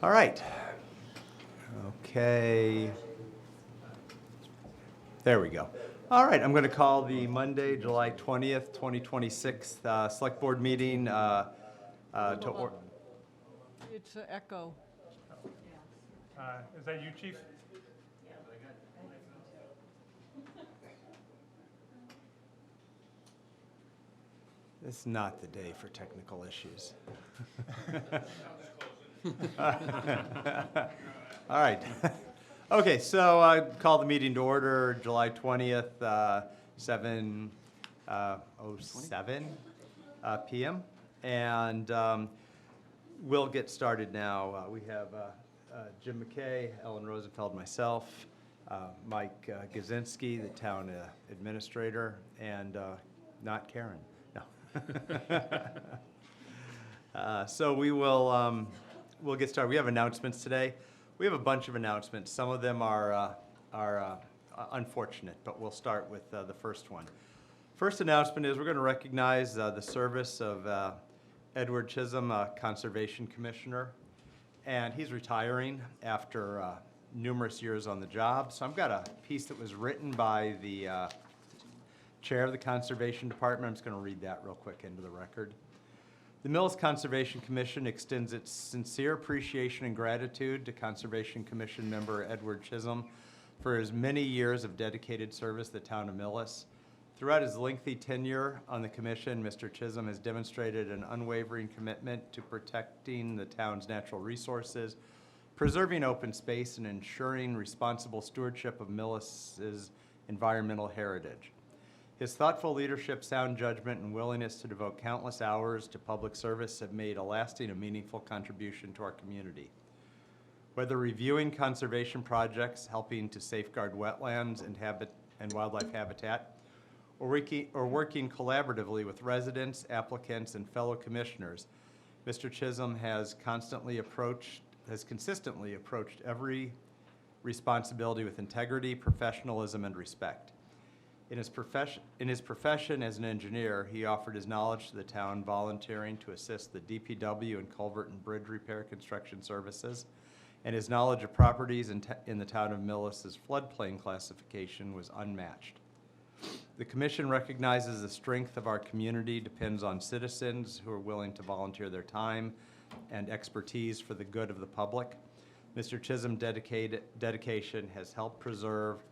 All right. Okay. There we go. All right, I'm going to call the Monday, July 20th, 2026 Select Board meeting to order. It's an echo. Is that you, Chief? It's not the day for technical issues. All right. Okay, so I call the meeting to order, July 20th, 7:07 PM. And we'll get started now. We have Jim McKay, Ellen Rosenfeld, myself, Mike Gazinski, the town administrator, and not Karen. No. So we'll get started. We have announcements today. We have a bunch of announcements. Some of them are unfortunate, but we'll start with the first one. First announcement is we're going to recognize the service of Edward Chisholm, Conservation Commissioner, and he's retiring after numerous years on the job. So I've got a piece that was written by the Chair of the Conservation Department. I'm just going to read that real quick into the record. The Millis Conservation Commission extends its sincere appreciation and gratitude to Conservation Commission member Edward Chisholm for his many years of dedicated service to the town of Millis. Throughout his lengthy tenure on the commission, Mr. Chisholm has demonstrated an unwavering commitment to protecting the town's natural resources, preserving open space, and ensuring responsible stewardship of Millis's environmental heritage. His thoughtful leadership, sound judgment, and willingness to devote countless hours to public service have made a lasting and meaningful contribution to our community. Whether reviewing conservation projects, helping to safeguard wetlands and wildlife habitat, or working collaboratively with residents, applicants, and fellow commissioners, Mr. Chisholm has consistently approached every responsibility with integrity, professionalism, and respect. In his profession as an engineer, he offered his knowledge to the town, volunteering to assist the DPW and culvert and bridge repair construction services, and his knowledge of properties in the town of Millis's floodplain classification was unmatched. The commission recognizes the strength of our community depends on citizens who are willing to volunteer their time and expertise for the good of the public. Mr. Chisholm's dedication has helped preserve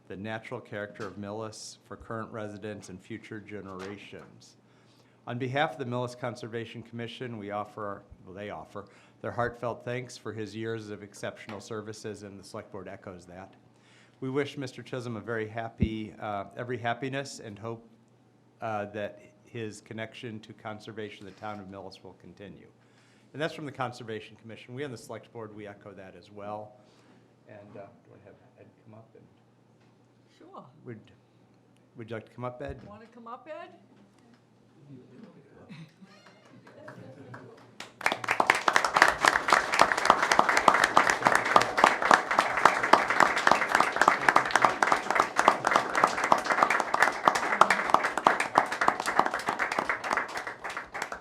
the natural character of Millis for current residents and future generations. On behalf of the Millis Conservation Commission, they offer their heartfelt thanks for his years of exceptional services, and the Select Board echoes that. We wish Mr. Chisholm a very every happiness and hope that his connection to conservation of the town of Millis will continue. And that's from the Conservation Commission. We on the Select Board, we echo that as well. And do I have Ed come up? And Sure. would you like to come up, Ed? Want to come up, Ed?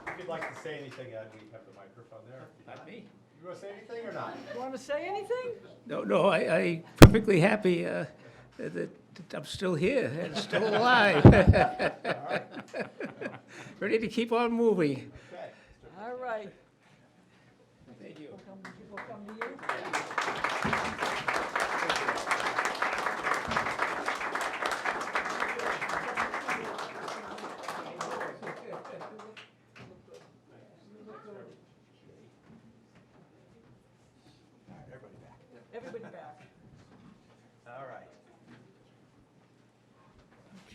If you'd like to say anything, Ed, we have the microphone there. Not me. You want to say anything or not? You want to say anything? No, I perfectly happy that I'm still here and still alive. Ready to keep on moving. Okay. All right. Thank you. We'll come to you. Everybody back. Everybody back. All right.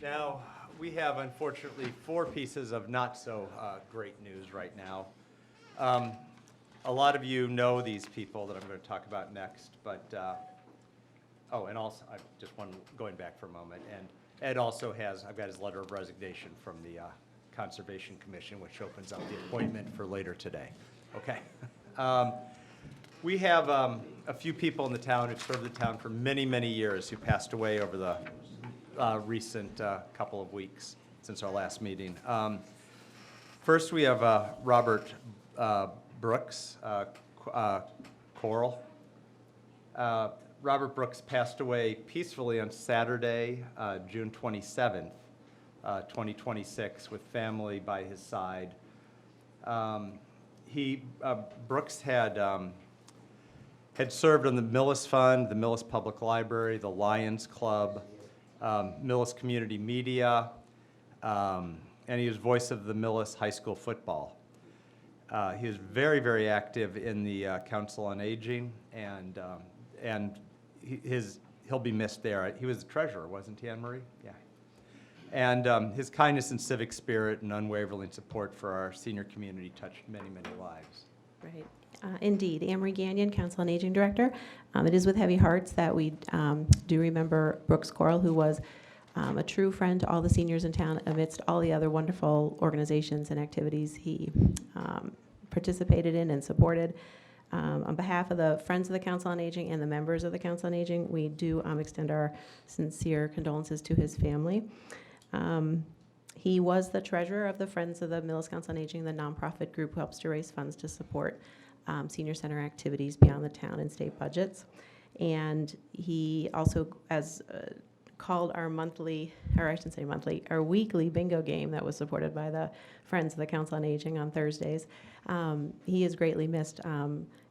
Now, we have unfortunately 4 pieces of not so great news right now. A lot of you know these people that I'm going to talk about next, but, and also, I just want, going back for a moment, and Ed also has, I've got his letter of resignation from the Conservation Commission, which opens up the appointment for later today. Okay. We have a few people in the town who've served the town for many, many years who passed away over the recent couple of weeks since our last meeting. First, we have Robert Brooks, Choral. Robert Brooks passed away peacefully on Saturday, June 27th, 2026, with family by his side. Brooks had served on the Millis Fund, the Millis Public Library, the Lions Club, Millis Community Media, and he was voice of the Millis High School football. He was very, very active in the Council on Aging, and he'll be missed there. He was the treasurer, wasn't he, Anne Marie? Yeah. And his kindness and civic spirit and unwavering support for our senior community touched many, many lives. Right. Indeed. Anne Marie Gagnon, Council on Aging Director. It is with heavy hearts that we do remember Brooks Coral, who was a true friend to all the seniors in town amidst all the other wonderful organizations and activities he participated in and supported. On behalf of the Friends of the Council on Aging and the members of the Council on Aging, we do extend our sincere condolences to his family. He was the treasurer of the Friends of the Millis Council on Aging, the nonprofit group who helps to raise funds to support senior center activities beyond the town and state budgets. And he also called our monthly, or I shouldn't say monthly, our weekly bingo game that was supported by the Friends of the Council on Aging on Thursdays. He is greatly missed.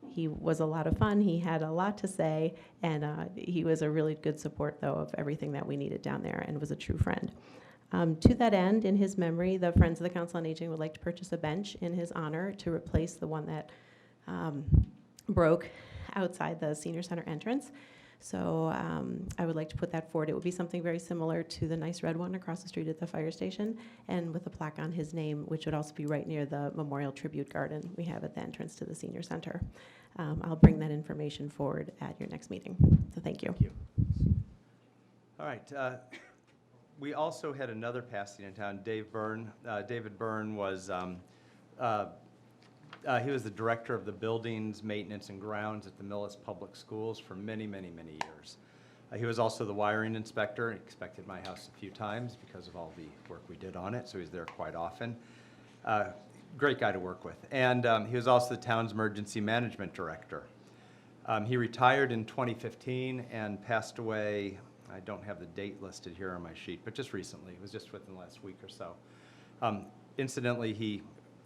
He was a lot of fun. He had a lot to say, and he was a really good support, though, of everything that we needed down there, and was a true friend. To that end, in his memory, the Friends of the Council on Aging would like to purchase a bench in his honor to replace the one that broke outside the senior center entrance. So I would like to put that forward. It would be something very similar to the nice red one across the street at the fire station, and with a plaque on his name, which would also be right near the Memorial Tribute Garden we have at the entrance to the senior center. I'll bring that information forward at your next meeting. So thank you. Thank you. All right. We also had another passing in town, Dave Byrne. David Byrne was, he was the director of the buildings, maintenance, and grounds at the Millis Public Schools for many, many, many years. He was also the wiring inspector. He inspected my house a few times because of all the work we did on it, so he was there quite often. Great guy to work with. And he was also the town's emergency management director. He retired in 2015 and passed away. I don't have the date listed here on my sheet, but just recently. It was just within the last week or so.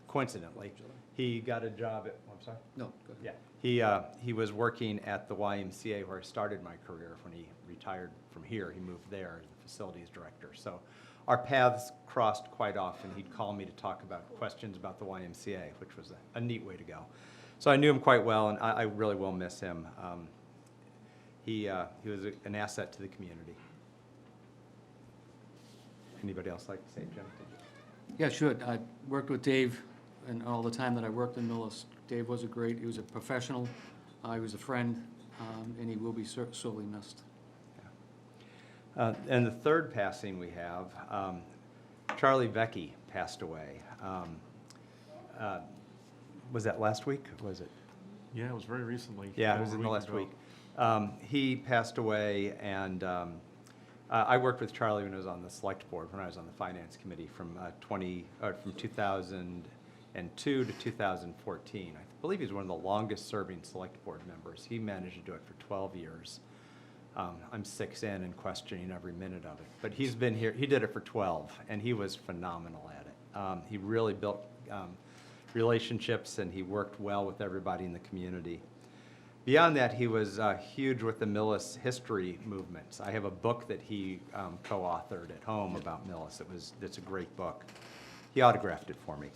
Coincidentally, he got a job at, I'm sorry? No, go ahead. Yeah, he was working at the YMCA where I started my career. When he retired from here, he moved there as the facilities director. So our paths crossed quite often. He'd call me to talk about questions about the YMCA, which was a neat way to go. So I knew him quite well, and I really will miss him. He was an asset to the community. Anybody else like to say, Jim? Yeah, sure. I worked with Dave, and all the time that I worked in Millis, Dave was he was a professional, he was a friend, and he will be sorely missed. And the third passing we have, Charlie Vecchi passed away. Was that last week? Was it? Yeah, it was very recently. Yeah, it was in the last week. He passed away, and I worked with Charlie when I was on the select board, when I was on the finance committee from 2002 to 2014. I believe he's one of the longest serving select board members. He managed to do it for 12 years. I'm 6 in and questioning every minute of it. But he's been here, he did it for 12, and he was phenomenal at it. He really built relationships, and he worked well with everybody in the community. Beyond that, he was huge with the Millis history movements. I have a book that he co-authored at home about Millis. It's a great book. He autographed it for me.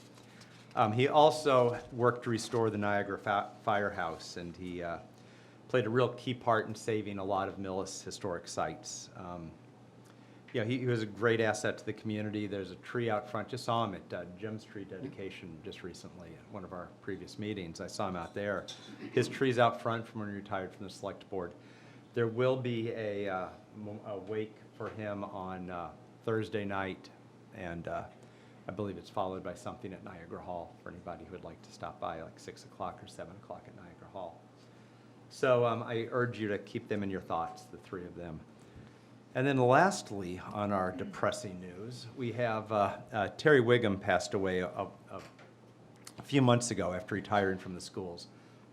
He also worked to restore the Niagara Firehouse, and he played a real key part in saving a lot of Millis historic sites. Yeah, he was a great asset to the community. There's a tree out front. Just saw him at Jim's tree dedication just recently at one of our previous meetings. I saw him out there. His tree's out front from when he retired from the select board. There will be a wake for him on Thursday night, and I believe it's followed by something at Niagara Hall for anybody who would like to stop by, like 6 o'clock or 7 o'clock at Niagara Hall. So I urge you to keep them in your thoughts, the three of them. And then lastly, on our depressing news, we have Terry Wiggum passed away a few months ago after retiring from the schools.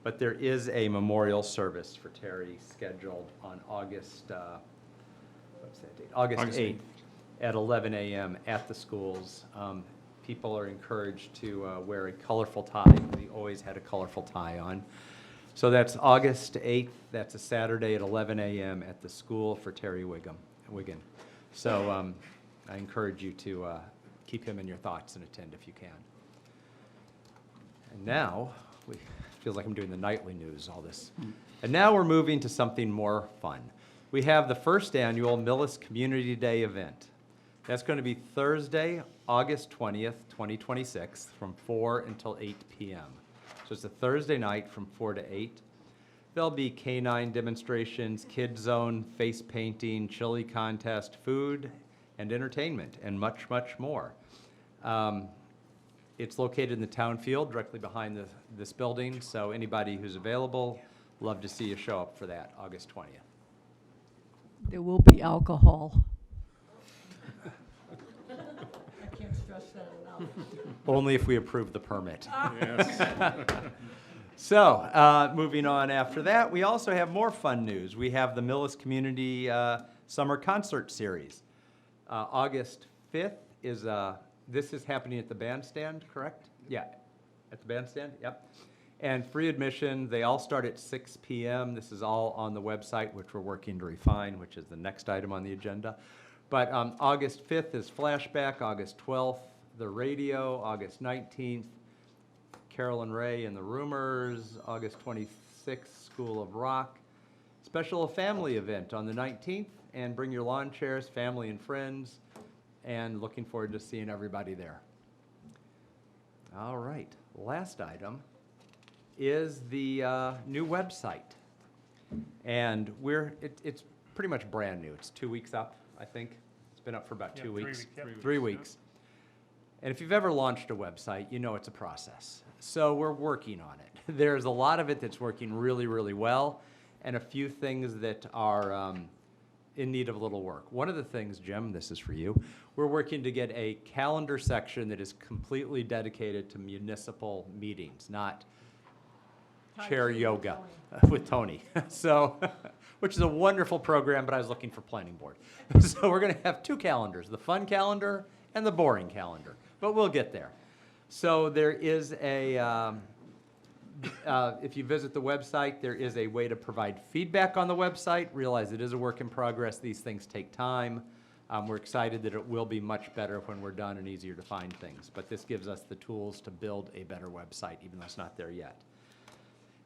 But there is a memorial service for Terry scheduled on August, what's that date? August August 8th at 11 a.m. at the schools. People are encouraged to wear a colorful tie. We always had a colorful tie on. So that's August 8th. That's a Saturday at 11 a.m. at the school for Terry Wiggin. So I encourage you to keep him in your thoughts and attend if you can. And now, feels like I'm doing the nightly news, all this. And now we're moving to something more fun. We have the first annual Millis Community Day event. That's going to be Thursday, August 20th, 2026, from 4 until 8 p.m. So it's a Thursday night from 4 to 8. There'll be canine demonstrations, kid zone, face painting, chili contest, food and entertainment, and much, much more. It's located in the town field, directly behind this building, so anybody who's available, love to see you show up for that, August 20th. There will be alcohol. I can't stress that enough. Only if we approve the permit. So, moving on after that, we also have more fun news. We have the Millis Community Summer Concert Series. August 5th is, this is happening at the bandstand, correct? Yeah, at the bandstand, yep. And free admission, they all start at 6 p.m. This is all on the website, which we're working to refine, which is the next item on the agenda. But August 5th is Flashback, August 12th, the radio, August 19th, Carolyn Ray and the Rumors, August 26th, School of Rock. Special family event on the 19th, and bring your lawn chairs, family and friends, and looking forward to seeing everybody there. All right, last item is the new website. And it's pretty much brand new. It's 2 weeks up, I think. It's been up for about 2 weeks. 3 weeks. And if you've ever launched a website, you know it's a process. So we're working on it. There's a lot of it that's working really, really well, and a few things that are in need of a little work. One of the things, Jim, this is for you, we're working to get a calendar section that is completely dedicated to municipal meetings, not chair yoga with Tony. So, which is a wonderful program, but I was looking for planning board. So we're gonna have two calendars, the fun calendar and the boring calendar, but we'll get there. So there is a, if you visit the website, there is a way to provide feedback on the website. Realize it is a work in progress. These things take time. We're excited that it will be much better when we're done and easier to find things. But this gives us the tools to build a better website, even though it's not there yet.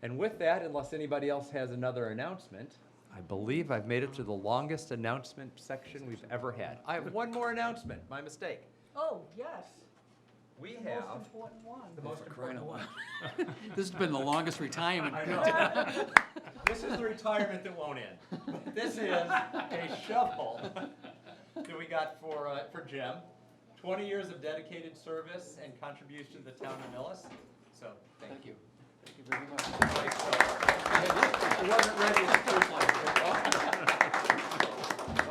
And with that, unless anybody else has another announcement, I believe I've made it to the longest announcement section we've ever had. I have one more announcement, my mistake. Oh, yes, We the have most important one. the most important one. This has been the longest retirement. I know. This is the retirement that won't end. But this is a shovel that we got for Jim. 20 years of dedicated service and contribution to the town of Millis. So, thank you. Thank you very much. It wasn't ready as proof like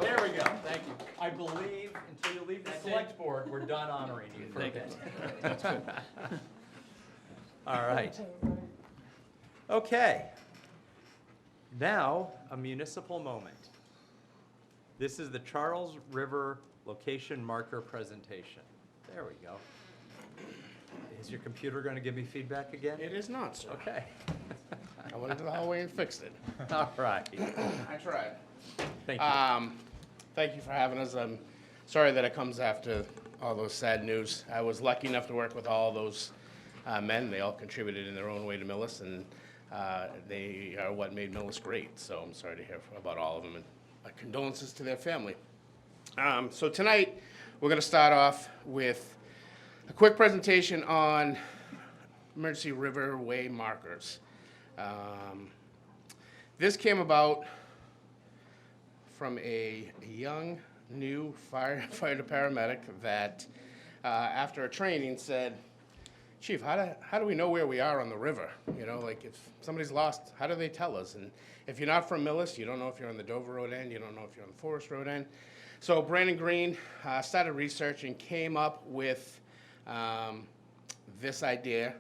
There we go. Thank you. I believe until you leave the select board, we're done honoring you for a Thank you. bit. That's good. All right. Okay. Now, a municipal moment. This is the Charles River location marker presentation. There we go. Is your computer going to give me feedback again? It is not, sir. Okay. I went into the hallway and fixed it. All right. I tried. Thank you. Thank you for having us. I'm sorry that it comes after all those sad news. I was lucky enough to work with all those men. They all contributed in their own way to Millis, and they are what made Millis great. So I'm sorry to hear about all of them, and my condolences to their family. So tonight, we're going to start off with a quick presentation on Emergency Riverway markers. This came about from a young, new firefighter paramedic that, after a training, said, "Chief, how do we know where we are on the river? You know, like if somebody's lost, how do they tell us? And if you're not from Millis, you don't know if you're on the Dover Road end, you don't know if you're on the Forest Road end." So Brandon Green started researching, came up with this idea.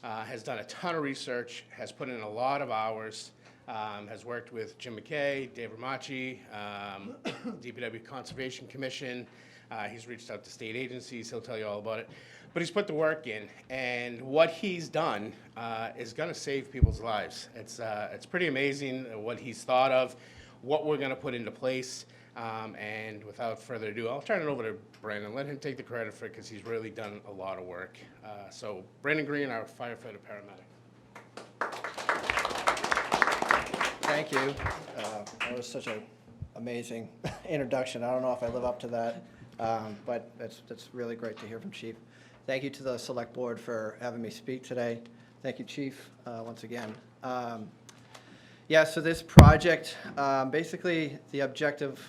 has done a ton of research, has put in a lot of hours, has worked with Jim McKay, Dave Ramachi, DPW Conservation Commission. He's reached out to state agencies. He'll tell you all about it. But he's put the work in, and what he's done is going to save people's lives. It's pretty amazing what he's thought of, what we're going to put into place. And without further ado, I'll turn it over to Brandon. Let him take the credit for it because he's really done a lot of work. So Brandon Green, our firefighter paramedic. Thank you. That was such an amazing introduction. I don't know if I live up to that, but that's really great to hear from Chief. Thank you to the Select Board for having me speak today. Thank you, Chief, once again. Yeah, so this project, basically the objective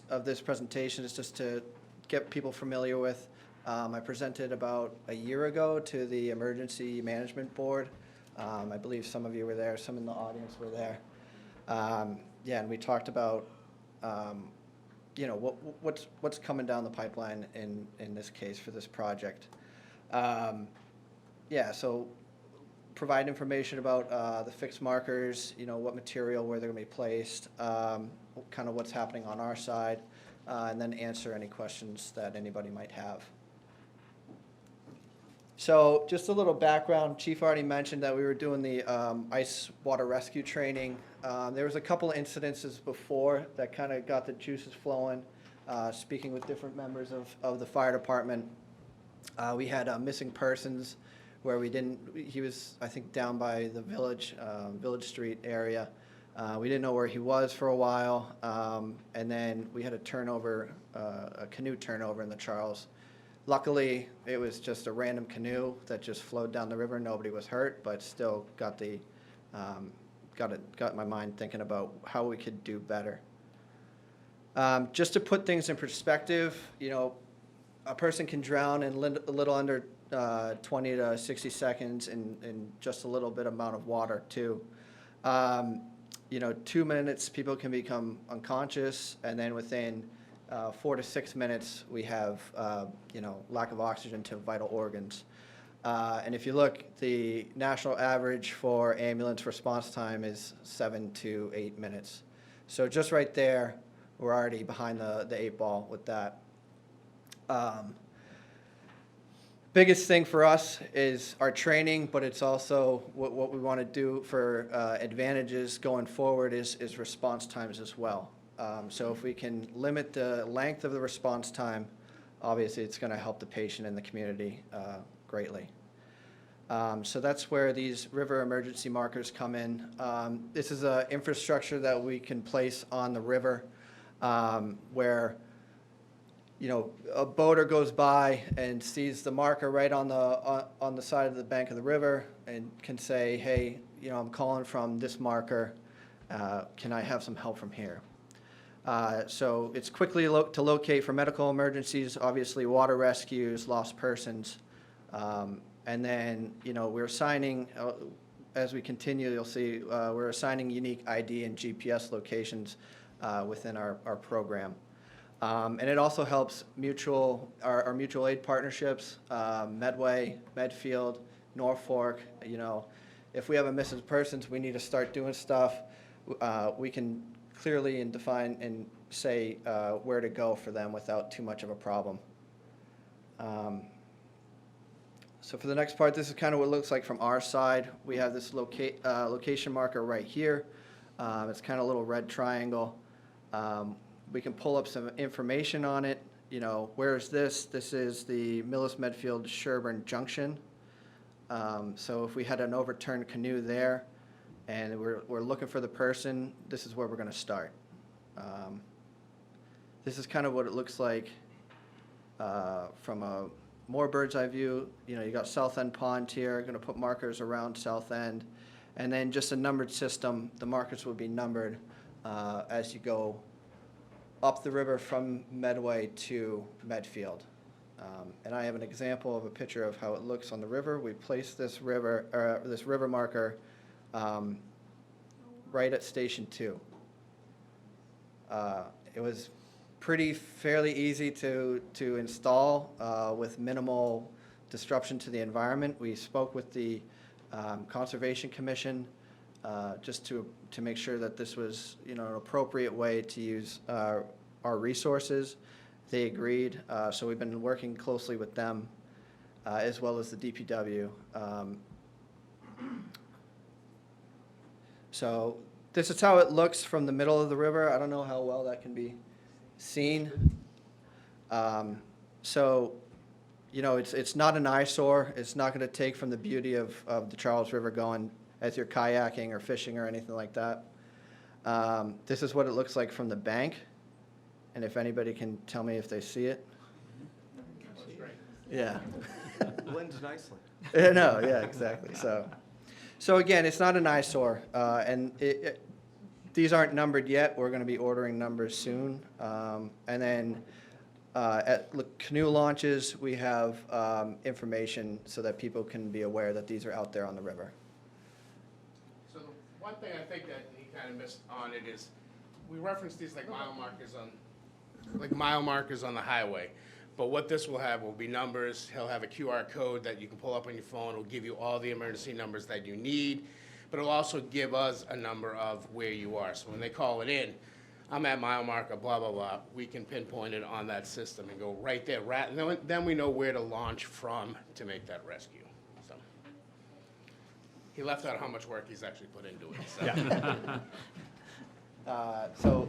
of this presentation is just to get people familiar with. I presented about a year ago to the Emergency Management Board. I believe some of you were there, some in the audience were there. Yeah, and we talked about, you know, what's coming down the pipeline in this case for this project. Yeah, so provide information about the fixed markers, you know, what material, where they're going to be placed, kind of what's happening on our side, and then answer any questions that anybody might have. So just a little background, Chief already mentioned that we were doing the ice water rescue training. There was a couple of incidences before that kind of got the juices flowing, speaking with different members of the fire department. We had missing persons where he was, I think, down by the Village Street area. We didn't know where he was for a while, and then we had a canoe turnover in the Charles. Luckily, it was just a random canoe that just flowed down the river. Nobody was hurt, but still got my mind thinking about how we could do better. Just to put things in perspective, you know, a person can drown in a little under 20 to 60 seconds in just a little bit amount of water too. You know, 2 minutes, people can become unconscious, and then within 4 to 6 minutes, we have, you know, lack of oxygen to vital organs. And if you look, the national average for ambulance response time is 7 to 8 minutes. So just right there, we're already behind the 8 ball with that. Biggest thing for us is our training, but it's also what we want to do for advantages going forward is response times as well. So if we can limit the length of the response time, obviously it's going to help the patient and the community greatly. So that's where these river emergency markers come in. This is an infrastructure that we can place on the river where, you know, a boater goes by and sees the marker right on the side of the bank of the river and can say, hey, you know, I'm calling from this marker. Can I have some help from here? So it's quickly to locate for medical emergencies, obviously water rescues, lost persons. And then, you know, we're assigning, as we continue, you'll see, we're assigning unique ID and GPS locations within our program. And it also helps our mutual aid partnerships, Medway, Medfield, Norfolk. You know, if we have a missing persons, we need to start doing stuff. We can clearly and define and say where to go for them without too much of a problem. So for the next part, this is kind of what it looks like from our side. We have this location marker right here. It's kind of a little red triangle. We can pull up some information on it. You know, where is this? This is the Millis Medfield Sherburne Junction. So if we had an overturned canoe there and we're looking for the person, this is where we're going to start. This is kind of what it looks like from a more bird's eye view. You know, you got South End Pond here. Going to put markers around South End, and then just a numbered system. The markers will be numbered as you go up the river from Medway to Medfield. And I have an example of a picture of how it looks on the river. We placed this river marker right at Station 2. It was fairly easy to install with minimal disruption to the environment. We spoke with the Conservation Commission just to make sure that this was, an appropriate way to use our resources. They agreed, so we've been working closely with them, as well as the DPW. So this is how it looks from the middle of the river. I don't know how well that can be seen. So, it's not an eyesore. It's not going to take from the beauty of the Charles River going as you're kayaking or fishing or anything like that. This is what it looks like from the bank. And if anybody can tell me if they see it. Yeah. Blends nicely. No, yeah, exactly. So again, it's not an eyesore, and these aren't numbered yet. We're going to be ordering numbers soon. And then at canoe launches, we have information so that people can be aware that these are out there on the river. So the one thing I think that he kind of missed on it is, we reference these like mile markers on the highway. But what this will have will be numbers. He'll have a QR code that you can pull up on your phone. It'll give you all the emergency numbers that you need. But it'll also give us a number of where you are. So when they call it in, I'm at mile marker, blah, blah, blah, we can pinpoint it on that system and go right there. Then we know where to launch from to make that rescue. So he left out how much work he's actually put into it. So. So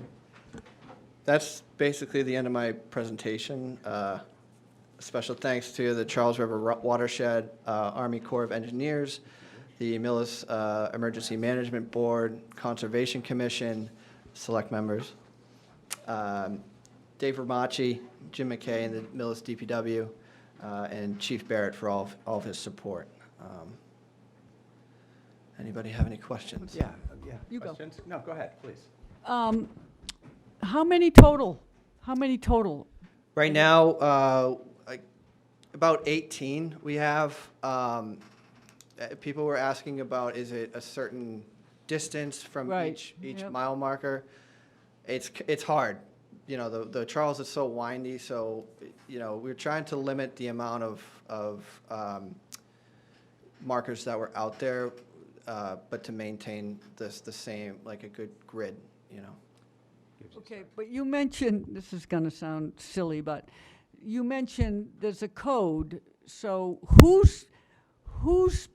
that's basically the end of my presentation. Special thanks to the Charles River Watershed, Army Corps of Engineers, the Millis Emergency Management Board, Conservation Commission, select members, Dave Ramacci, Jim McKay, and the Millis DPW, and Chief Barrett for all of his support. Anybody have any questions? Yeah. You go. Questions? No, go ahead, please. How many total? How many total? Right now, about 18 we have. People were asking about, is it a certain distance from Right, each yep. mile marker? It's hard. The Charles is so windy, so, we're trying to limit the amount of markers that were out there, but to maintain the same, like a good grid, Okay, but you mentioned, this is going to sound silly, but you mentioned there's a code. So who's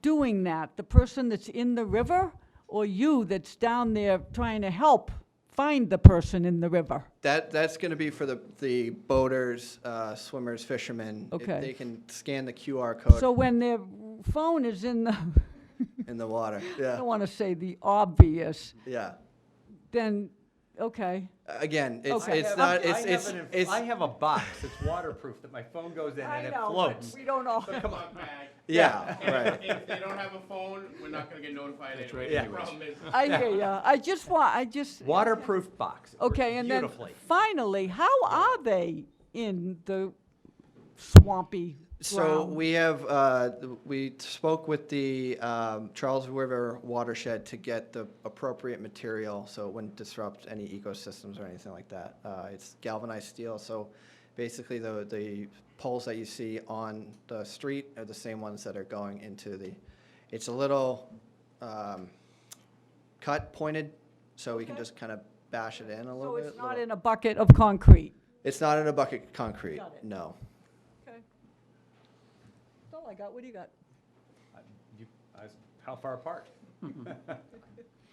doing that? The person that's in the river, or you that's down there trying to help find the person in the river? That's going to be for the boaters, swimmers, fishermen. If Okay. they can scan the QR code So when their phone is in the, in the water. I Yeah, don't want to say the obvious, yeah. then, okay. Again, Okay. it's not, I have a box that's waterproof that my phone goes in and it but floats. we don't all. Come on, bag. yeah, And right. if they don't have a phone, we're not gonna get notified anyway. Yeah. The problem is, I hear ya. I just. Waterproof box. It works Okay, and then beautifully. finally, how are they in the swampy So ground? we spoke with the Charles River Watershed to get the appropriate material so it wouldn't disrupt any ecosystems or anything like that. It's galvanized steel, so basically the poles that you see on the street are the same ones that are going into it's a little pointed, so we can just kind of bash it in a little So bit. it's not in a bucket of concrete? It's not in a bucket of concrete, Got it. no. Okay. That's all I got. What do you got? How far apart?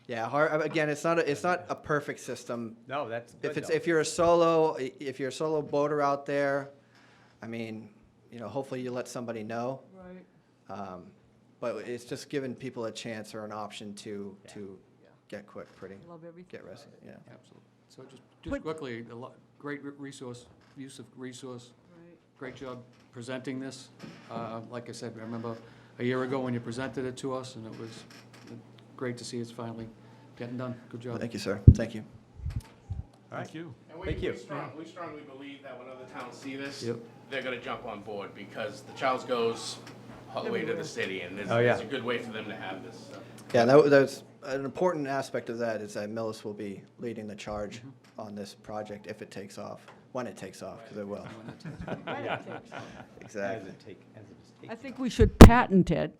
Yeah, again, it's not a perfect system. No, that's good though. If you're a solo boater out there, I mean, hopefully you let somebody know. Right. But it's just giving people a chance or an option to get pretty, Love everything. get rescued, yeah. Absolutely. So just Put- quickly, great resource, use of resource. Right. Great job presenting this. Like I said, I remember a year ago when you presented it to us, and it was great to see it's finally getting done. Good job. Thank you, sir. Thank you. All right. Thank you. and Thank you. we strongly believe that when other towns see this, Yep. they're gonna jump on board, because the Charles goes all the way to the city, and Oh, yeah. it's a good way for them to have this, so. Yeah, that's an important aspect of that is that Millis will be leading the charge on this project if it takes off. when it takes off, because it will. Exactly. As it is I taken. think we should patent it,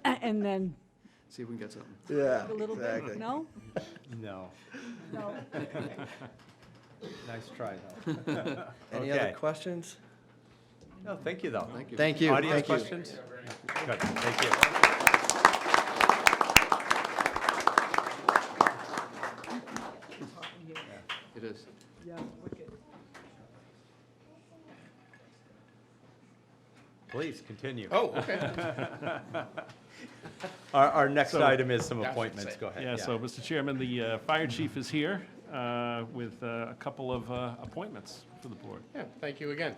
and then See if we can get something. Yeah, a little exactly. bit, no? No. No. Nice try, though. Any Okay. other questions? No, thank you, though. Thank you. Thank you. Audience Thank you. questions? Good, thank you. It is. Yeah, wicked. Please, continue. Oh, okay. Our next So- item is some Gotcha. appointments. Go ahead. Yeah, so, Mr. Chairman, the fire chief is here with a couple of appointments for the board. Yeah, thank you again.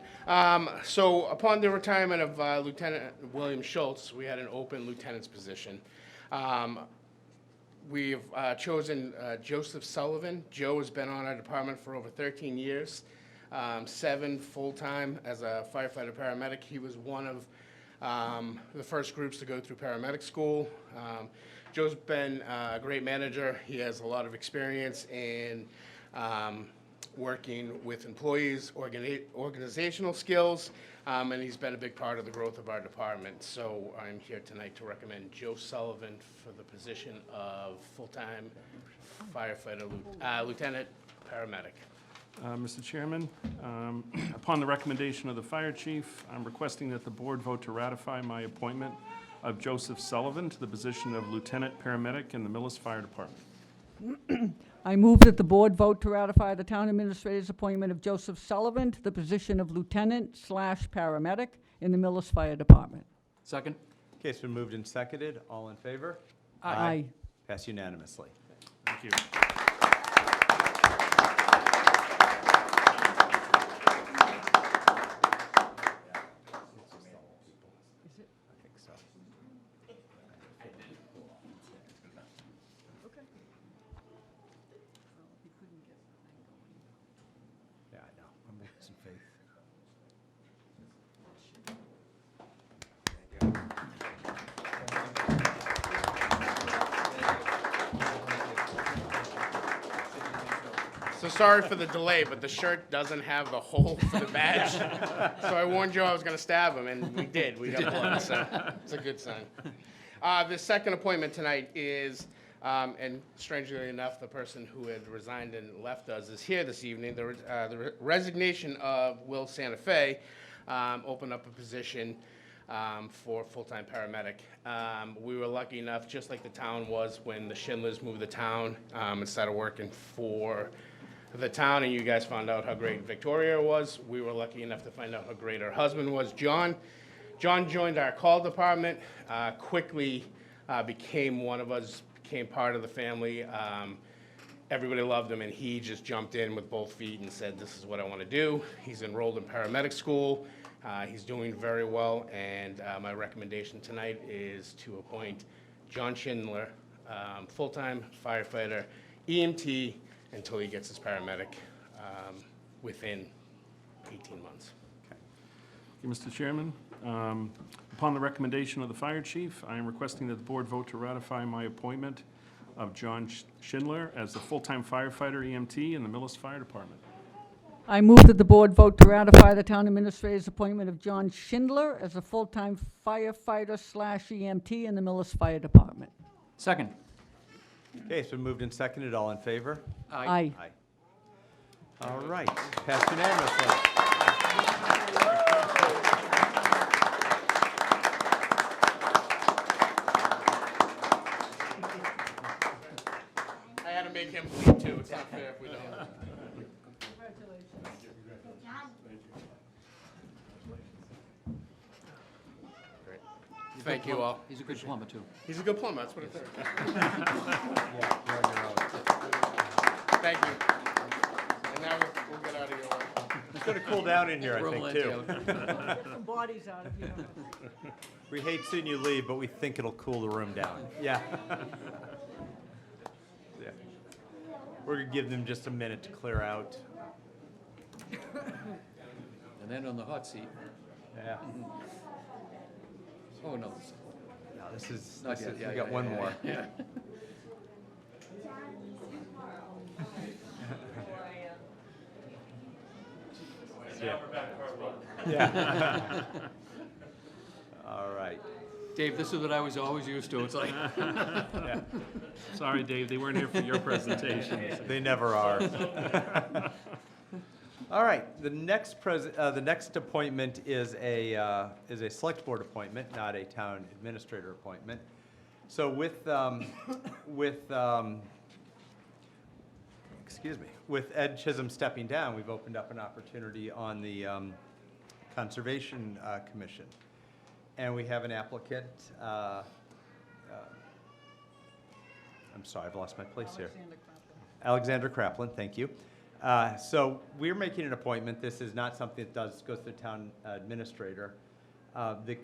So upon the retirement of Lieutenant William Schultz, we had an open lieutenant's position. We've chosen Joseph Sullivan. Joe has been on our department for over 13 years, 7 full-time as a firefighter paramedic. He was one of the first groups to go through paramedic school. Joe's been a great manager. He has a lot of experience in working with employees, organizational skills, and he's been a big part of the growth of our department. So I'm here tonight to recommend Joe Sullivan for the position of full-time firefighter, lieutenant paramedic. Mr. Chairman, upon the recommendation of the fire chief, I'm requesting that the board vote to ratify my appointment of Joseph Sullivan to the position of lieutenant paramedic in the Millis Fire Department. I move that the board vote to ratify the town administrator's appointment of Joseph Sullivan to the position of lieutenant/paramedic in the Millis Fire Department. Second? Okay, it's been moved and seconded. All in favor? Aye. Passed unanimously. Thank you. I think so. Yeah, I know. I'm losing faith. So sorry for the delay, but the shirt doesn't have the hole for the badge. So I warned Joe I was gonna stab him, and we did. We got blood, so it's a good sign. The second appointment tonight is, and strangely enough, the person who had resigned and left us is here this evening. The resignation of Will Santa Fe opened up a position for full-time paramedic. We were lucky enough, just like the town was when the Schindlers moved the town and started working for the town, and you guys found out how great Victoria was. We were lucky enough to find out how great her husband was, John. John joined our call department, quickly became one of us, became part of the family. Everybody loved him, and he just jumped in with both feet and said, this is what I want to do. He's enrolled in paramedic school. He's doing very well, and my recommendation tonight is to appoint John Schindler, full-time firefighter, EMT, until he gets his paramedic within 18 months. Thank you, Mr. Chairman. Upon the recommendation of the fire chief, I am requesting that the board vote to ratify my appointment of John Schindler as the full-time firefighter EMT in the Millis Fire Department. I move that the board vote to ratify the town administrator's appointment of John Schindler as a full-time firefighter/EMT in the Millis Fire Department. Second? Okay, it's been moved and seconded. All in favor? Aye. Aye. All right, passed unanimously. I had to make him bleed too. It's not fair if we don't. Great. Thank you all. He's a good plumber, too. He's a good plumber, that's what it says. Yeah, you're on your own. Thank you. And now we'll get out of your way. It's going to cool down in here, I Roll think, that too. down. Get some bodies out of here. We hate seeing you leave, but we think it'll cool the room down. Yeah. Yeah. We're going to give them just a minute to clear out. And then on the hot seat, Yeah. oh, no. No, this is, Not yet. Yeah, we got yeah, one yeah, more. Yeah. Yeah. All right. Dave, this is what I was always used to. It's like, Yeah. Sorry, Dave, they weren't here for your presentation. They never are. All right, the next appointment is a select board appointment, not a town administrator appointment. So with Ed Chisholm stepping down, we've opened up an opportunity on the Conservation Commission. And we have an applicant, I'm sorry, I've lost my place here. Alexander Kraplin, thank you. So we're making an appointment. This is not something that goes to the town administrator. The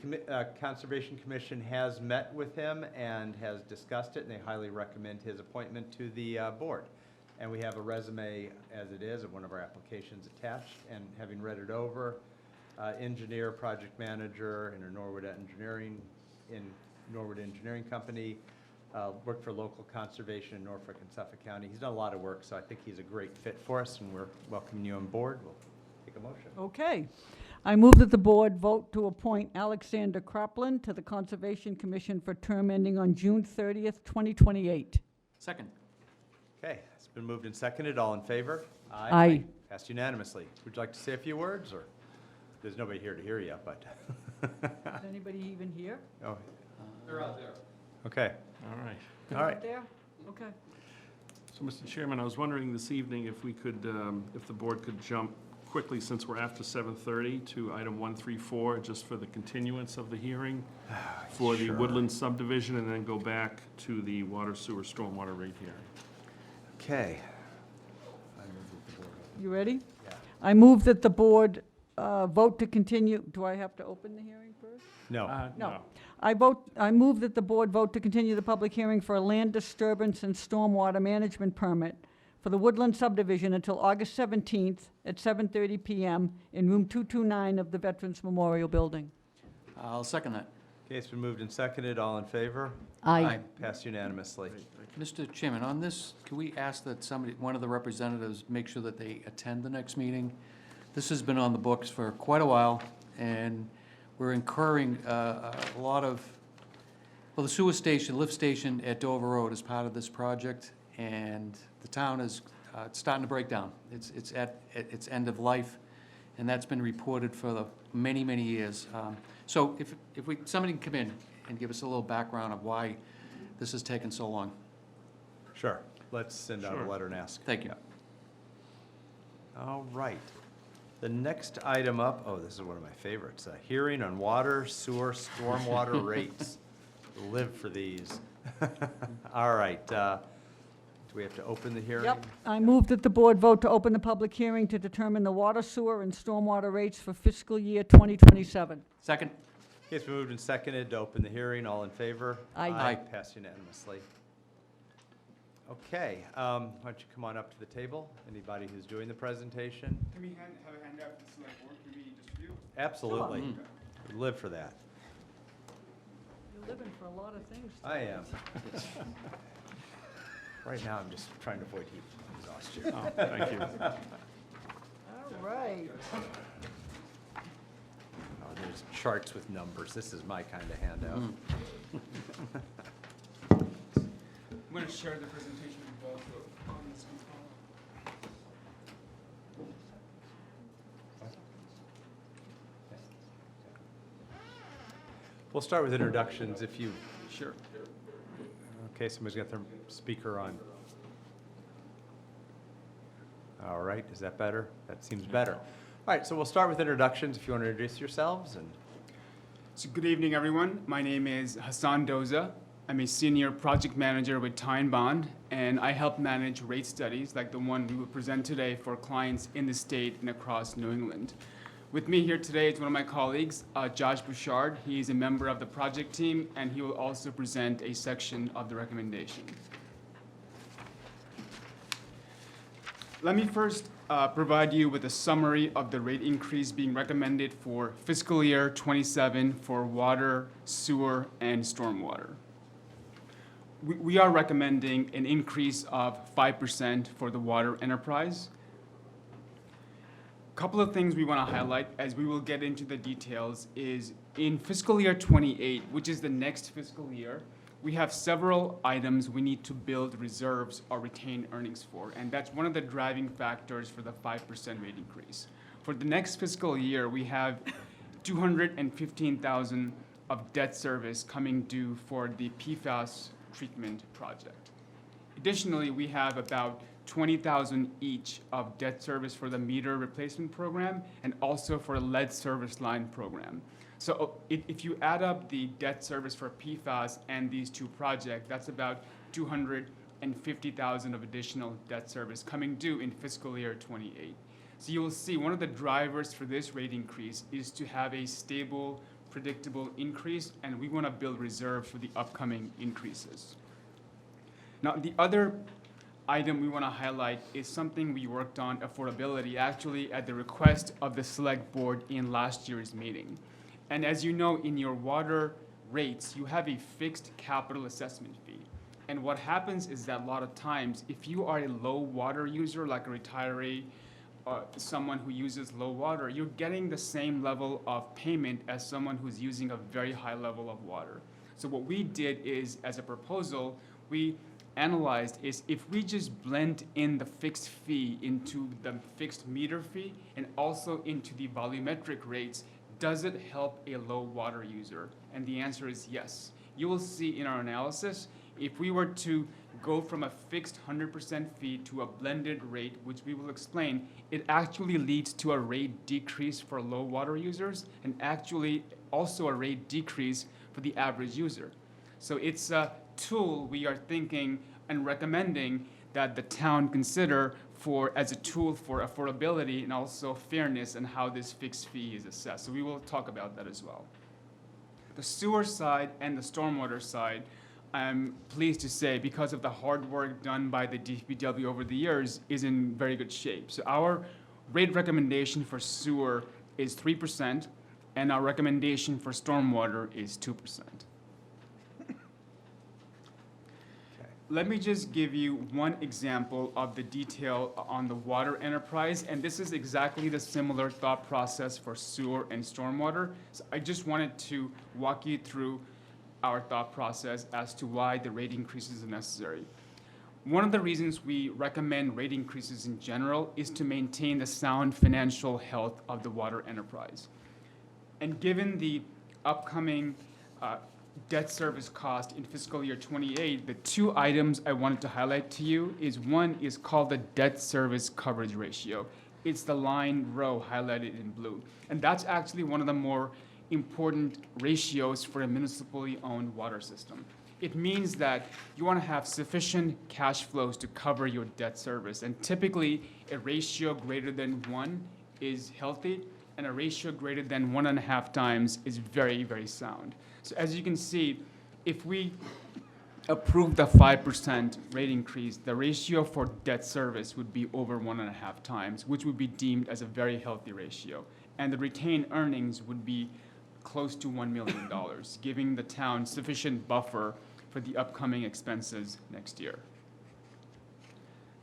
Conservation Commission has met with him and has discussed it, and they highly recommend his appointment to the board. And we have a resume as it is, of one of our applications attached, and having read it over, engineer, project manager in Norwood Engineering Company, worked for local conservation in Norfolk and Suffolk County. He's done a lot of work, so I think he's a great fit for us, and we're welcoming you on board. We'll take a motion. Okay. I move that the board vote to appoint Alexander Kraplin to the Conservation Commission for term ending on June 30th, 2028. second. Okay, it's been moved and seconded. All in favor? Aye. Passed unanimously. Would you like to say a few words, or? There's nobody here to hear you, but. Is anybody even here? Oh, They're out there. okay, All right. all right. There? Okay. So, Mr. Chairman, I was wondering this evening if we could, if the board could jump quickly, since we're after 7:30, to item 134, just for the continuance of the hearing for the Sure. Woodland subdivision, and then go back to the water, sewer, stormwater rate hearing. Okay. You ready? Yeah. I move that the board vote to continue, do I have to open the hearing first? No, No. I move that the board vote to continue the public hearing for a land disturbance and stormwater management permit for the Woodland subdivision until August 17th at 7:30 PM in room 229 of the Veterans Memorial Building. I'll second that. okay, it's been moved and seconded. All in favor? Aye. Passed unanimously. Mr. Chairman, on this, can we ask that one of the representatives make sure that they attend the next meeting? This has been on the books for quite a while, and we're incurring a lot of, well, the sewer station, lift station at Dover Road is part of this project, and the town is it's starting to break down. It's at its end of life, and that's been reported for the many, many years. So if somebody can come in and give us a little background of why this has taken so long. Sure, let's send out Sure. a letter and ask. Thank you. All right. The next item up, oh, this is one of my favorites, a hearing on water, sewer, stormwater rates. Live for these. All right, do we have to open the hearing? Yep. I move that the board vote to open the public hearing to determine the water, sewer, and stormwater rates for fiscal year 2027. Second? Okay, it's been moved and seconded to open the hearing. All in favor? Aye. Aye. Passed unanimously. Okay, why don't you come on up to the table? Anybody who's doing the presentation? Can we have a handout to the select board? Can we distribute? Absolutely. Mm. We live for that. You're living for a lot of things. I am. Right now, I'm just trying to avoid heat exhaustion. Oh, thank you. All right. Oh, there's charts with numbers. This is my kind of handout. I'm going to share the presentation with both on this one. We'll start with introductions if you, Sure. okay, somebody's got their speaker on. All right, is that better? That seems better. All right, so we'll start with introductions if you want to introduce yourselves and. So good evening, everyone. My name is Hassan Doza. I'm a senior project manager with Tyne Bond, and I help manage rate studies like the one we will present today for clients in the state and across New England. With me here today is one of my colleagues, Josh Bouchard. He is a member of the project team, and he will also present a section of the recommendation. Let me first provide you with a summary of the rate increase being recommended for fiscal year 27 for water, sewer, and stormwater. We are recommending an increase of 5% for the water enterprise. couple of things we want to highlight as we will get into the details is in fiscal year 28, which is the next fiscal year, we have several items we need to build reserves or retain earnings for, and that's one of the driving factors for the 5% rate increase. For the next fiscal year, we have $215,000 of debt service coming due for the PFAS treatment project. Additionally, we have about $20,000 each of debt service for the meter replacement program and also for a lead service line program. So if you add up the debt service for PFAS and these two projects, that's about $250,000 of additional debt service coming due in fiscal year 28. So you will see one of the drivers for this rate increase is to have a stable, predictable increase, and we want to build reserves for the upcoming increases. Now, the other item we want to highlight is something we worked on, affordability, actually at the request of the select board in last year's meeting. And as you know, in your water rates, you have a fixed capital assessment fee. And what happens is that a lot of times, if you are a low water user, like a retiree, someone who uses low water, you're getting the same level of payment as someone who's using a very high level of water. So what we did is, as a proposal, we analyzed is if we just blend in the fixed fee into the fixed meter fee and also into the volumetric rates, does it help a low water user? And the answer is yes. You will see in our analysis, if we were to go from a fixed 100% fee to a blended rate, which we will explain, it actually leads to a rate decrease for low water users and actually also a rate decrease for the average user. So it's a tool we are thinking and recommending that the town consider as a tool for affordability and also fairness and how this fixed fee is assessed. So we will talk about that as well. The sewer side and the stormwater side, I'm pleased to say, because of the hard work done by the DPW over the years, is in very good shape. So our rate recommendation for sewer is 3%, and our recommendation for stormwater is 2%. Let me just give you one example of the detail on the water enterprise, and this is exactly the similar thought process for sewer and stormwater. So I just wanted to walk you through our thought process as to why the rate increases are necessary. One of the reasons we recommend rate increases in general is to maintain the sound financial health of the water enterprise. And given the upcoming debt service cost in fiscal year 28, the two items I wanted to highlight to you is one is called the debt service coverage ratio. It's the line row highlighted in blue. And that's actually one of the more important ratios for a municipally owned water system. It means that you want to have sufficient cash flows to cover your debt service. And typically, a ratio greater than 1 is healthy, and a ratio greater than 1.5 times is very, very sound. So as you can see, if we approve the 5% rate increase, the ratio for debt service would be over 1.5 times, which would be deemed as a very healthy ratio. And the retained earnings would be close to $1 million, giving the town sufficient buffer for the upcoming expenses next year.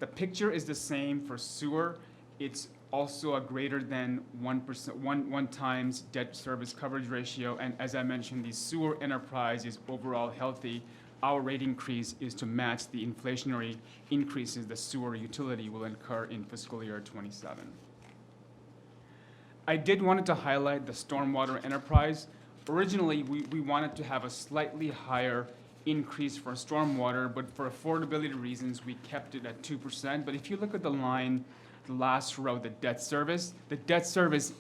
The picture is the same for sewer. It's also a greater than 1 times debt service coverage ratio. And as I mentioned, the sewer enterprise is overall healthy. Our rate increase is to match the inflationary increases the sewer utility will incur in fiscal year 27. I did wanted to highlight the stormwater enterprise. Originally, we wanted to have a slightly higher increase for stormwater, but for affordability reasons, we kept it at 2%. But if you look at the line, the last row, the debt service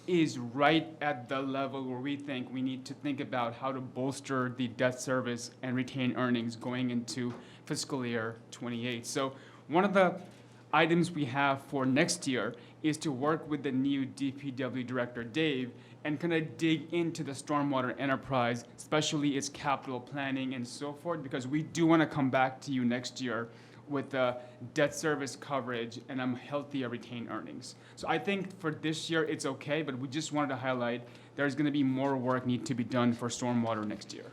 is right at the level where we think we need to think about how to bolster the debt service and retain earnings going into fiscal year 28. So one of the items we have for next year is to work with the new DPW director, Dave, and kind of dig into the stormwater enterprise, especially its capital planning and so forth, because we do want to come back to you next year with the debt service coverage and healthier retained earnings. So I think for this year, it's okay, but we just wanted to highlight there's going to be more work need to be done for stormwater next year.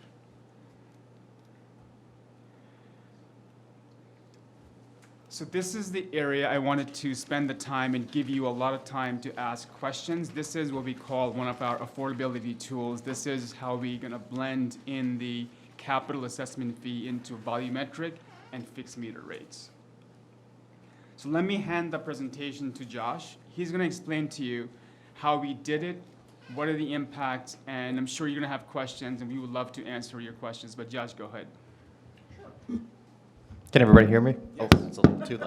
So this is the area I wanted to spend the time and give you a lot of time to ask questions. This is what we call one of our affordability tools. This is how we're gonna blend in the capital assessment fee into volumetric and fixed meter rates. So let me hand the presentation to Josh. He's gonna explain to you how we did it, what are the impacts, and I'm sure you're gonna have questions, and we would love to answer your questions, but Josh, go ahead. Can everybody hear me? Oh, it's a little too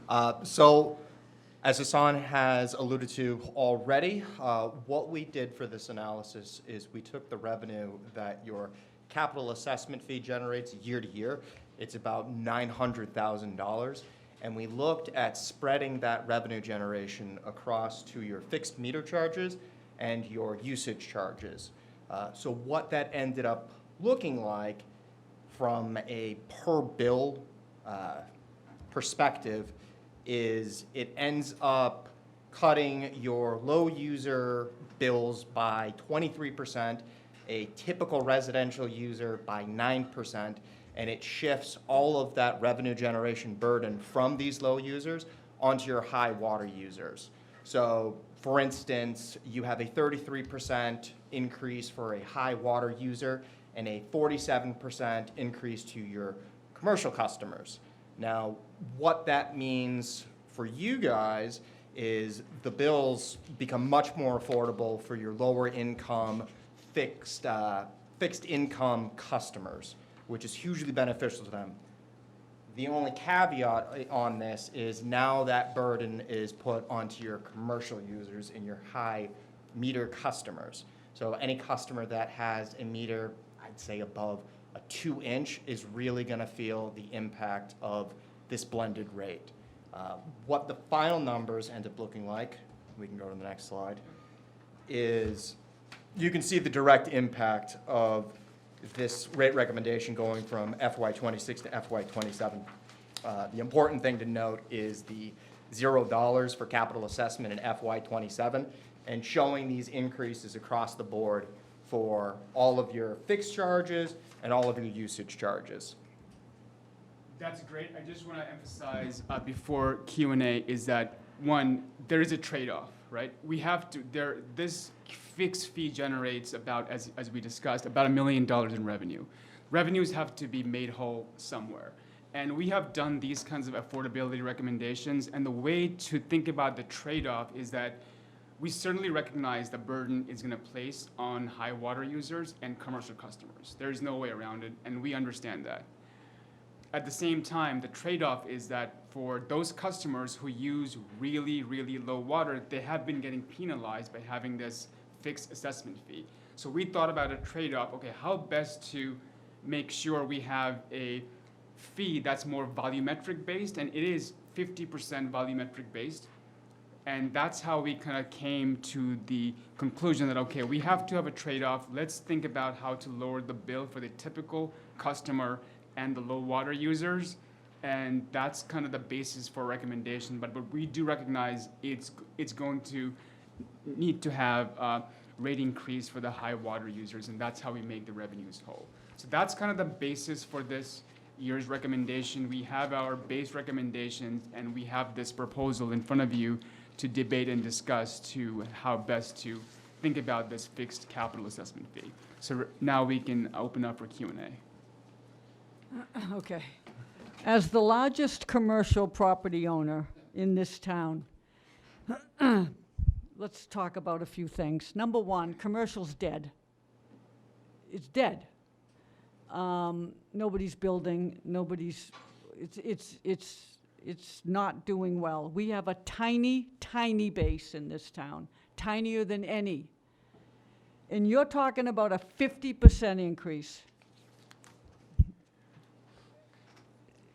loud. So, as Hassan has alluded to already, what we did for this analysis is we took the revenue that your capital assessment fee generates year to year. It's about $900,000. And we looked at spreading that revenue generation across to your fixed meter charges and your usage charges. So what that ended up looking like from a per bill perspective is it ends up cutting your low user bills by 23%, a typical residential user by 9%, and it shifts all of that revenue generation burden from these low users onto your high water users. So, for instance, you have a 33% increase for a high water user and a 47% increase to your commercial customers. Now, what that means for you guys is the bills become much more affordable for your lower income, fixed income customers, which is hugely beneficial to them. The only caveat on this is now that burden is put onto your commercial users and your high meter customers. So any customer that has a meter, I'd say above a 2-inch, is really gonna feel the impact of this blended rate. What the final numbers end up looking like, we can go to the next slide, is you can see the direct impact of this rate recommendation going from FY26 to FY27. The important thing to note is the $0 for capital assessment in FY27 and showing these increases across the board for all of your fixed charges and all of your usage charges. That's great. I just want to emphasize before Q&A is that, one, there is a trade-off, right? We have to, this fixed fee generates about, as we discussed, about $1 million in revenue. Revenues have to be made whole somewhere. And we have done these kinds of affordability recommendations, and the way to think about the trade-off is that we certainly recognize the burden is going to place on high water users and commercial customers. There is no way around it, and we understand that. At the same time, the trade-off is that for those customers who use really, really low water, they have been getting penalized by having this fixed assessment fee. So we thought about a trade-off, okay, how best to make sure we have a fee that's more volumetric based, and it is 50% volumetric based. And that's how we kind of came to the conclusion that, okay, we have to have a trade-off. Let's think about how to lower the bill for the typical customer and the low water users. And that's kind of the basis for recommendation. But we do recognize it's going to need to have a rate increase for the high water users, and that's how we make the revenues whole. So that's kind of the basis for this year's recommendation. We have our base recommendations, and we have this proposal in front of you to debate and discuss to how best to think about this fixed capital assessment fee. So now we can open up for Q&A. Okay. As the largest commercial property owner in this town, let's talk about a few things. Number one, commercial's dead. It's dead. Nobody's building, it's not doing well. We have a tiny, tiny base in this town, tinier than any. And you're talking about a 50% increase.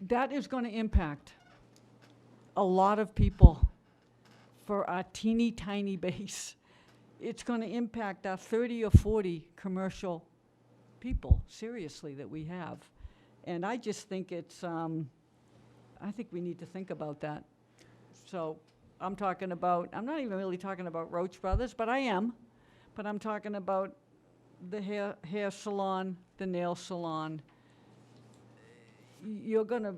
That is going to impact a lot of people for our teeny tiny base. It's going to impact our 30 or 40 commercial people, seriously, that we have. And I just think it's, I think we need to think about that. So I'm talking about, I'm not even really talking about Roach Brothers, but I am. But I'm talking about the hair salon, the nail salon. You're going to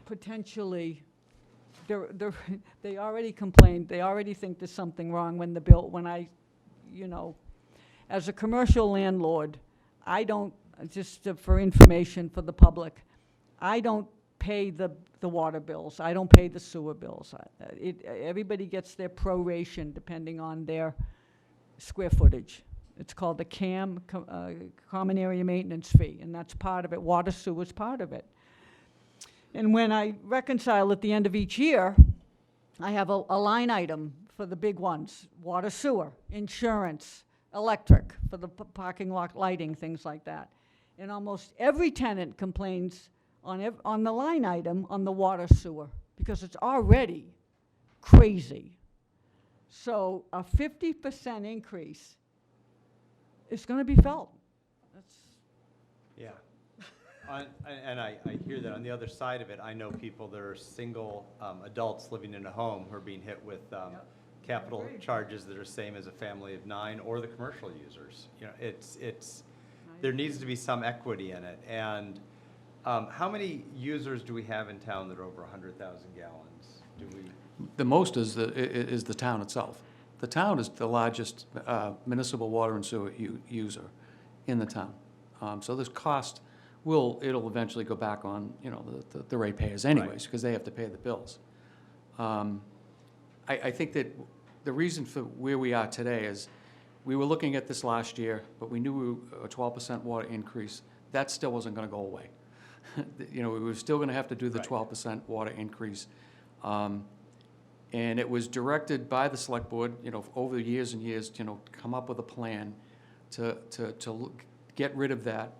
potentially, they already complained, they already think there's something wrong when the bill, when I, you know, as a commercial landlord, I don't, just for information for the public, I don't pay the water bills, I don't pay the sewer bills. Everybody gets their proration depending on their square footage. It's called the Common Area Maintenance Fee, and that's part of it. Water, sewer's part of it. And when I reconcile at the end of each year, I have a line item for the big ones: water, sewer, insurance, electric, for the parking lot lighting, things like that. And almost every tenant complains on the line item on the water sewer, because it's already crazy. So a 50% increase is gonna be felt. That's, Yeah. And I hear that. On the other side of it, I know people that are single adults living in a home who are being hit with capital charges that are same as a family of 9 or the commercial users. You know, there needs to be some equity in it. And how many users do we have in town that are over 100,000 gallons? Do we? The most is the town itself. The town is the largest municipal water and sewer user in the town. So this cost it'll eventually go back on, you know, the ratepayers anyways, because they have to pay the bills. I think that the reason for where we are today is we were looking at this last year, but we knew a 12% water increase. That still wasn't going to go away. You know, we were still going to have to do the 12% water increase. And it was directed by the select board, you know, over the years and years, you know, come up with a plan to get rid of that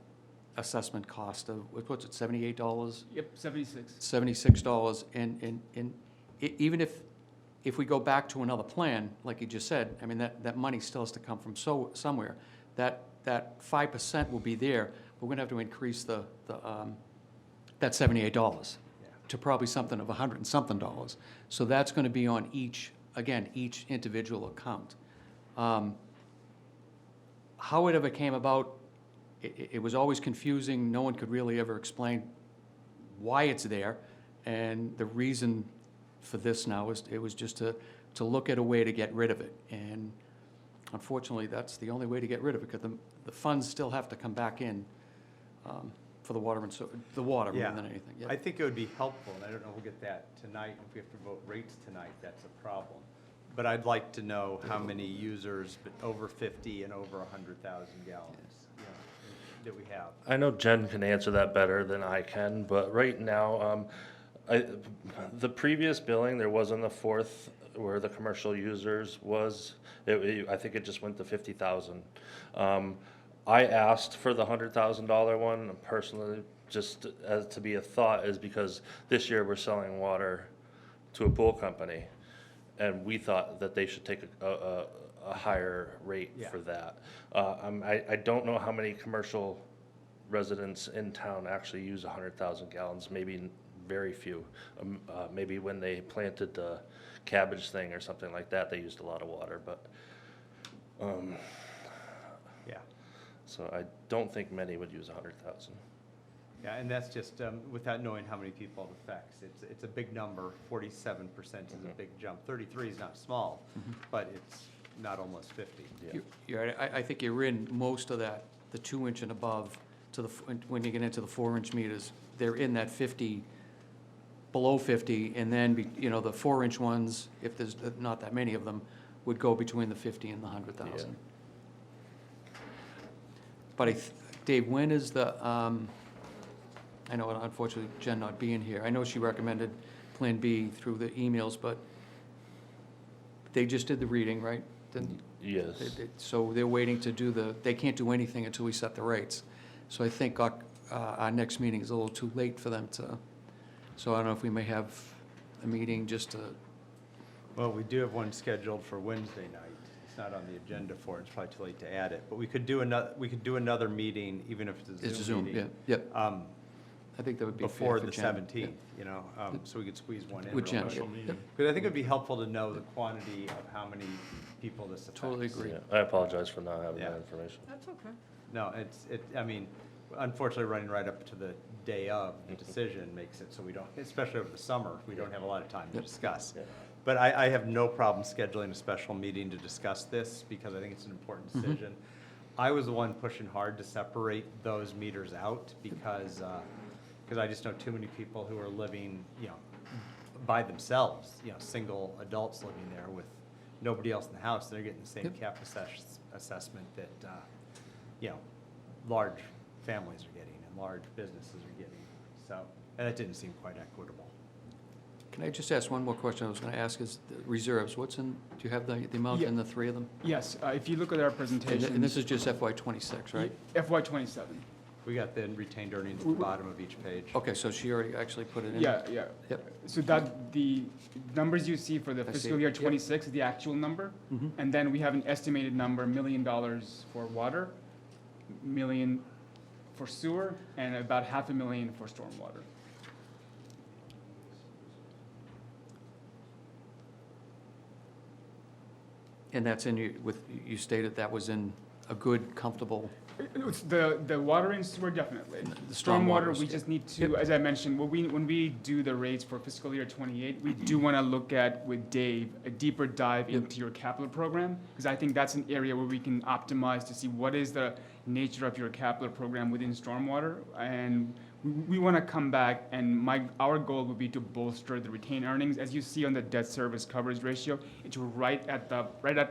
assessment cost of, what's it, $78? Yep, 76. $76, and even if we go back to another plan, like you just said, I mean, that money still has to come from somewhere. That 5% will be there, but we're gonna have to increase that $78 to probably something of $100 and something. So that's gonna be on each individual account. How it ever came about, it was always confusing. No one could really ever explain why it's there. And the reason for this now is it was just to look at a way to get rid of it. And unfortunately, that's the only way to get rid of it, because the funds still have to come back in for the water and more than anything. Yeah. I think it would be helpful, and I don't know if we'll get that tonight. If we have to vote rates tonight, that's a problem. But I'd like to know how many users over 50 and over 100,000 gallons, you know, that we have. I know Jen can answer that better than I can, but right now, the previous billing, there wasn't a fourth where the commercial users was. I think it just went to 50,000. I asked for the $100,000 one personally, just as to be a thought, is because this year we're selling water to a pool company, and we thought that they should take a higher rate for that. I don't know how many commercial residents in town actually use 100,000 gallons, maybe very few. Maybe when they planted the cabbage thing or something like that, they used a lot of water, but Yeah. so I don't think many would use 100,000. Yeah, and that's just without knowing how many people it affects. It's a big number. 47% is a big jump. 33 is not small, but it's not almost 50. You're right. I think you're in most of that, the 2-inch and above, when you get into the 4-inch meters, they're in that 50, below 50, and then, you know, the 4-inch ones, if there's not that many of them, would go between the 50 and the 100,000. But Dave, when is the, I know unfortunately Jen not being here, I know she recommended Plan B through the emails, but they just did the reading, right? Yes. So they're waiting to do they can't do anything until we set the rates. So I think our next meeting is a little too late for them to, so I don't know if we may have a meeting just to. Well, we do have one scheduled for Wednesday night. It's not on the agenda for it. It's probably too late to add it. But we could do another meeting, even if it's a Zoom meeting. Yep. I think that would be fair Before for the Jen. 17th, you know, so we could squeeze one in. With Jen. real quick. Yep. Because I think it'd be helpful to know the quantity of how many people this affects. Totally agree. Yeah, I apologize for not having Yeah. that information. that's okay. No, I mean, unfortunately, running right up to the day of the decision makes it so we don't, especially over the summer, we don't have a lot of time to discuss. Yeah. But I have no problem scheduling a special meeting to discuss this, because I think it's an important decision. I was the one pushing hard to separate those meters out, because I just know too many people who are living, by themselves, single adults living there with nobody else in the house. They're getting the same Yep. cap assessment that, large families are getting and large businesses are getting. So, and that didn't seem quite equitable. Can I just ask one more question I was going to ask is the reserves, what's in, do you have the amount Yeah. in the three of them? Yes, if you look at our presentation. And this is just FY '26, right? FY '27. We got the retained earnings at the bottom of each page. Okay, so she already actually put it in? Yeah, yeah. Yep. So that, the numbers you see for the I see. fiscal year Yep. '26 is the actual number. Mhm. And then we have an estimated number, $1 million for water, million for sewer, and about $500,000 for stormwater. And that's in, you stated that was in a good, comfortable, It's the water and sewer, definitely. The Stormwater, stormwater, we yeah. just need to, Yep. as I mentioned, when we do the rates for fiscal year '28, we do want to look at, with Dave, a deeper dive Yep. into your capital program, because I think that's an area where we can optimize to see what is the nature of your capital program within stormwater. And we want to come back, and our goal would be to bolster the retained earnings. As you see on the debt service coverage ratio, it's right at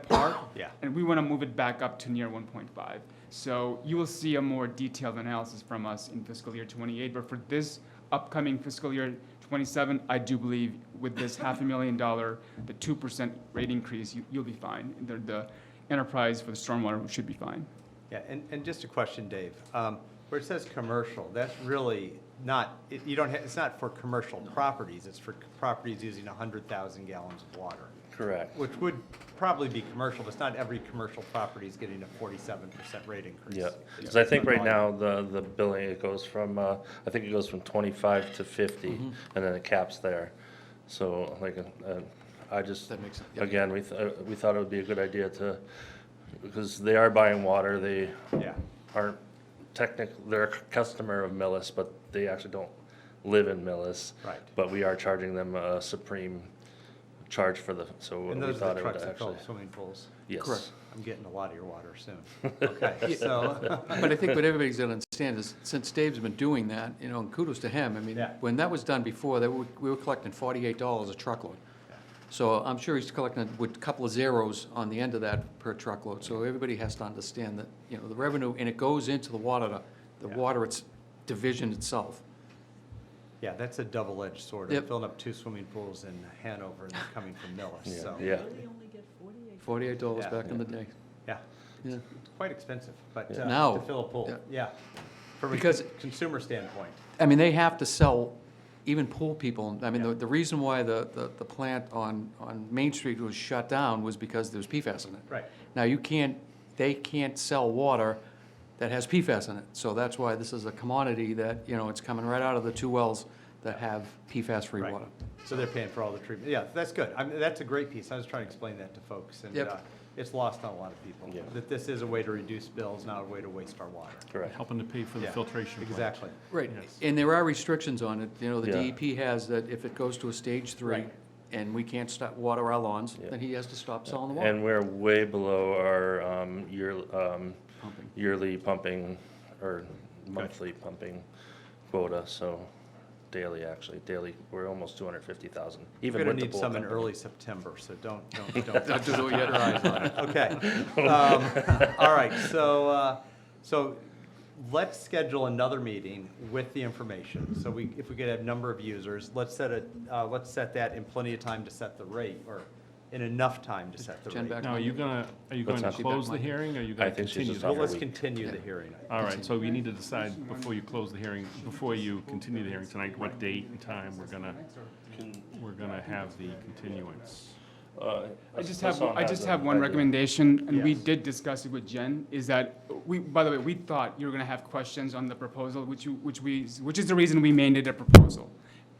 par. Yeah. And we want to move it back up to near 1.5. So you will see a more detailed analysis from us in fiscal year '28. But for this upcoming fiscal year '27, I do believe with this $500,000, the 2% rate increase, you'll be fine. The enterprise for the stormwater should be fine. Yeah, and just a question, Dave. Where it says commercial, that's really not, it's not for commercial properties, it's for properties using 100,000 gallons of water, Correct. which would probably be commercial, but it's not every commercial property is getting a 47% rate increase. Yeah, because I think right now, the billing, it goes from, I think it goes from 25 to 50, and then it caps there. So like, I just, that makes sense. Yep. again, we thought it would be a good idea to, because they are buying water, they Yeah, aren't they're a customer of Millis, but they actually don't live in Millis. right. But we are charging them a supreme charge for And so we those are thought the it would trucks that fill actually, swimming pools. yes. Correct. I'm getting a lot of your water soon. Okay, so, But I think what everybody's got to understand is, since Dave's been doing that, and kudos to him, I mean, Yeah. when that was done before, we were collecting $48 a truckload. Yeah. So I'm sure he's collecting with a couple of zeros on the end of that per truckload. So everybody has to understand that, the revenue, and it goes into the water, the Yeah. water, it's division itself. yeah, that's a double-edged sword. Yep. I'm filling up 2 swimming pools in Hanover and they're coming from Millis, Yeah, so. yeah, $48 Yeah. back in the day. Yeah, Yeah. it's quite expensive, but Yeah. Now, to fill a pool, yeah. yeah. From a Because- consumer standpoint. I mean, they have to sell, even pool people, I mean, Yeah. the reason why the plant on Main Street was shut down was because there was PFAS in it. Right. Now, they can't sell water that has PFAS in it, so that's why this is a commodity that, it's coming right out of the 2 wells that have PFAS-free Right. water. So they're paying for all the treatment. Yeah, that's good. I mean, that's a great piece. I was trying to explain that to folks, and Yep. it's lost on a lot of people. Yeah. That this is a way to reduce bills, not a way to waste our water. correct. Helping to pay for the Yeah, filtration plant. Exactly. Right, Yes. and there are restrictions on it, the Yeah. DEP has that if it goes to a stage 3, Right. and we can't stop water our lawns, Yeah. then he has to stop selling the water. And we're way below our Pumping. yearly pumping, or monthly pumping quota, so daily, we're almost 250,000, We're even gonna with the need pool some in company. early September, so don't Don't do it keep your yet. eyes on it. Okay. All right, so let's schedule another meeting with the information. So if we could have number of users, let's set that in plenty of time to set the rate, or in enough time to set the Jen rate. back? Now, are you going What's to that? close the hearing, or are you going I to think she's continue? just the Well, off hearing? let's continue the hearing. All right, so we need to decide before you close the hearing, before you continue the hearing tonight, what date and time we're gonna have the continuance. I just have one recommendation, and we Yes. did discuss it with Jen, is that by the way, we thought you were gonna have questions on the proposal, which is the reason we made it a proposal.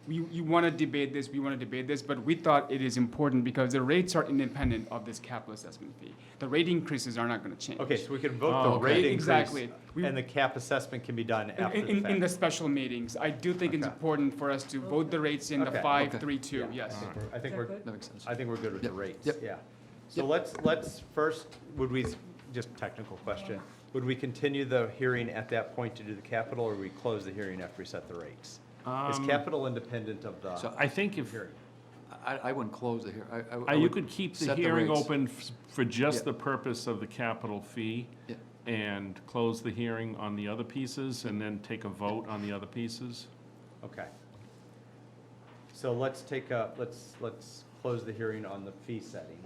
you want to debate this, we want to debate this, but we thought it is important because the rates are independent of this capital assessment fee. The rate increases are not going to change. Okay, so we can vote Oh, the okay. rate increase. Exactly. And the cap assessment can be done after the In the fact. special meetings, I do think it's Okay. important for us to vote the rates in the Okay. 5-3-2, Yeah. yes. I think we're, That makes sense. I think we're good with the Yep. rates, Yep. yeah. So let's first, just technical question, would we continue the hearing at that point to do the capital, or would we close the hearing after we set the rates? Is capital independent of the So I think if, hearing? I wouldn't close the hearing. you could keep the set hearing rates. open for just Yeah. the purpose of the capital fee Yeah. and close the hearing on the other pieces and then take a vote on the other pieces. Okay. So let's let's close the hearing on the fee setting.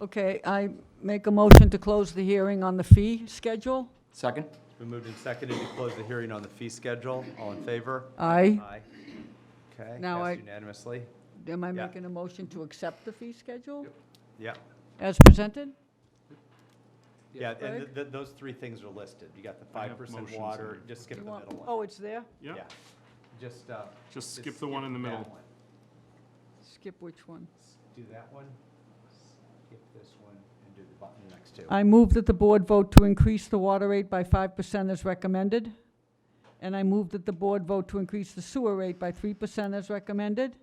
Okay, I make a motion to close the hearing on the fee schedule. Second? It's been moved and seconded to close the hearing on the fee schedule. All in favor? Aye. Aye. Okay, Now passed I- unanimously. Am I Yeah. making a motion to accept the fee schedule Yeah, as presented? yeah, and Greg? those three things are listed. You got the I have 5% motions water, in. just skip You the want- middle one. Oh, it's there? Yeah, Just, just skip the one in the that middle. one. Skip which one? Do that one, skip this one, and do the button next to. I move that the board vote to increase the water rate by 5% as recommended. And I move that the board vote to increase the sewer rate by 3% as recommended.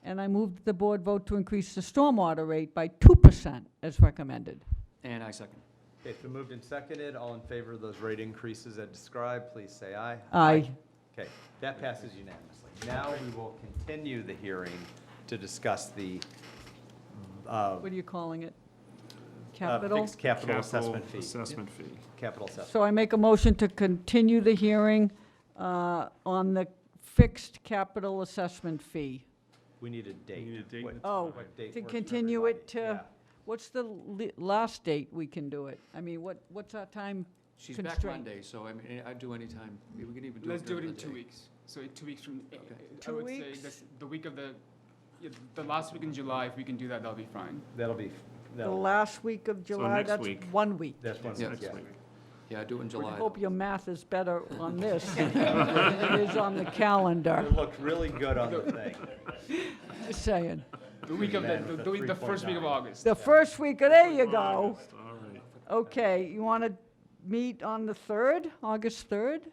And I move that the board vote to increase the stormwater rate by 2% as recommended. And I second. Okay, it's been moved and seconded. All in favor of those rate increases as described, please say aye. Aye. Okay, that passes unanimously. Now we will continue the hearing to discuss the What are you calling it? Capital? fixed capital assessment fee. Assessment fee. Capital assessment. So I make a motion to continue the hearing on the fixed capital assessment fee. We need a date. need a date What- and Oh, what date to works for continue it everybody? to, what's the last date we can do it? I mean, what's our time? She's back Constraint. Monday, so I mean, I'd do any time. We can even do it Let's do it during in the 2 day. weeks. So 2 weeks from, I 2 would say weeks? that's the week of the last week in July, if we can do that, that'll be fine. That'll be, The last week of July? next That's week. 1 week. that's one, Yeah. week, yeah. Yeah, I do it in I July. hope your math is better on this than it is on the calendar. It looked really good on the thing. Just saying. The week of Man, with the the first week of 3.9. August. The first week, there you go. All right. Okay, you want to meet on the 3rd, August 3rd?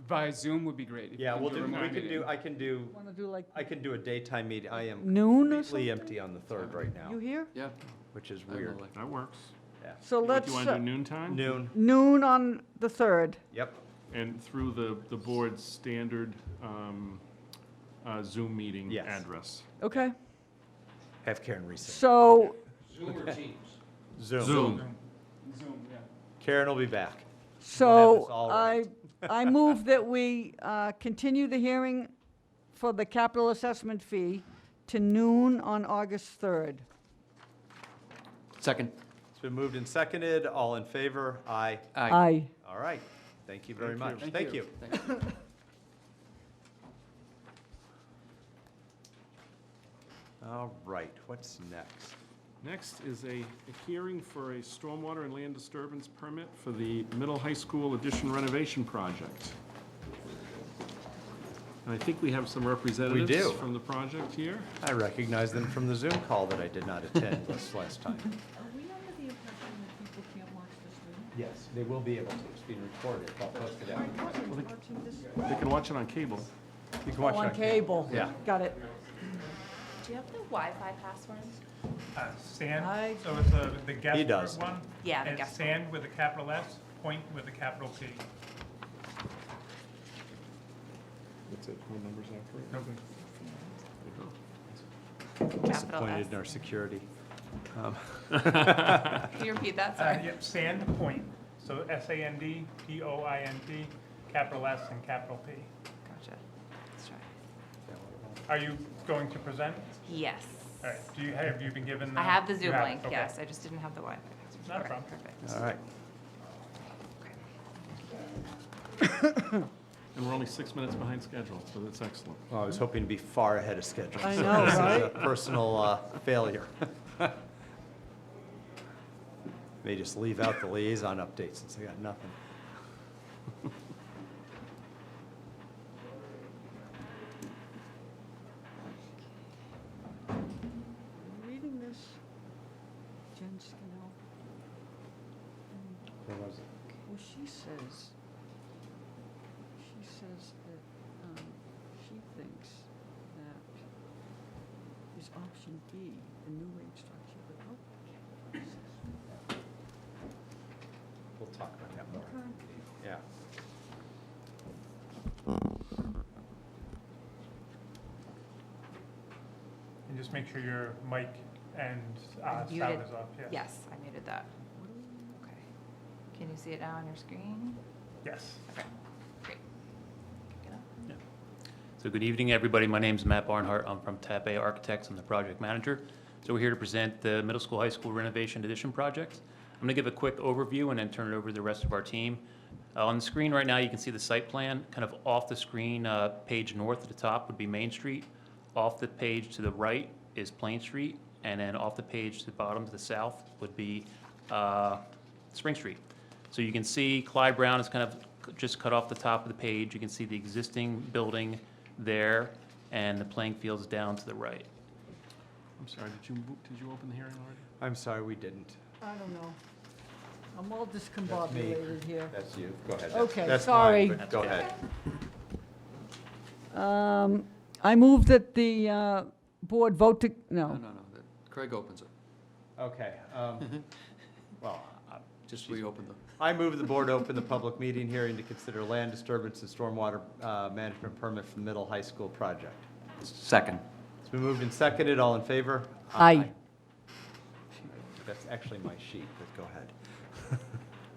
Via Zoom would be great. if Yeah, we we'll can do, a remote we can meeting. do, I can do, Want to do like I can do a daytime meeting. I am noon or completely something? empty on the 3rd right You now, here? Yeah. which is I will weird. like- That works. So What, let's, do you want to do noon time? Noon, noon on the 3rd. yep. And through the board's standard Zoom meeting Yes. address. Okay, Have Karen reset. so, Zoom. Zoom, yeah. Karen will be back. so this all I, right. I move that we continue the hearing for the capital assessment fee to noon on August 3rd. Second. It's been moved and seconded. All in favor? Aye. Aye. All right. Thank you very Thank you. much. Thank Thank you. you. Thank you. All right, what's next? Next is a hearing for a stormwater and land disturbance permit for the middle high school addition renovation project. And I think we have some representatives do. from the project here. I recognize them from the Zoom call that I did not attend this last time. Are we under the impression that people can't watch this meeting? Yes, they will be able to. It's being recorded. I'll post it out. They can watch it on cable. You can watch it On cable. Yeah. Got it. Do you have the Wi-Fi password? Sand, Aye. so it's the He does. guest one? Yeah, the And guest sand with a capital S, point with a capital P. That's it, phone numbers after it? Capital Disappointed S. in our security. Can you repeat that? Sorry. Yep, sand, point, so SAND, POINT, capital S and capital P. Gotcha. Let's try. Are you going to present? Yes. All right, have you been given? I have the you Zoom have it, link, okay. yes. I just didn't have the Wi-Fi password. Not a Okay, problem. All right. And we're only 6 minutes behind schedule, so that's excellent. Well, I was hoping to be far ahead of schedule. I so know, this is a right? personal failure. May just leave out the liaison update since I got nothing. Option D, the new rate structure. We'll talk about that more. Yeah. And just make sure your mic and sound muted. is off, yes. Yes, I muted that. Okay. Can you see it now on your screen? Yes. Okay, great. Kick it up. So good evening, everybody. My name is Matt Barnhart. I'm from TAPE Architects. I'm the project manager. So we're here to present the middle school, high school renovation addition project. I'm going to give a quick overview and then turn it over to the rest of our team. On the screen right now, you can see the site plan. Kind of off the screen, page north at the top would be Main Street. Off the page to the right is Plain Street. And then off the page to the bottom to the south would be Spring Street. So you can see Clyde Brown is kind of just cut off the top of the page. You can see the existing building there and the playing fields down to the right. I'm sorry, did you open the hearing already? I'm sorry, we didn't. I don't know. I'm all discombobulated here. That's you. Go ahead. Okay, That's sorry. fine, but go ahead. I move that the board vote to, No, no. no, no, Craig opens it. Okay. Well, Just reopen the. I move the board open the public meeting hearing to consider land disturbance and stormwater management permit for the middle high school project. Second. It's been moved and seconded. All in favor? Aye. That's actually my sheet, but go ahead.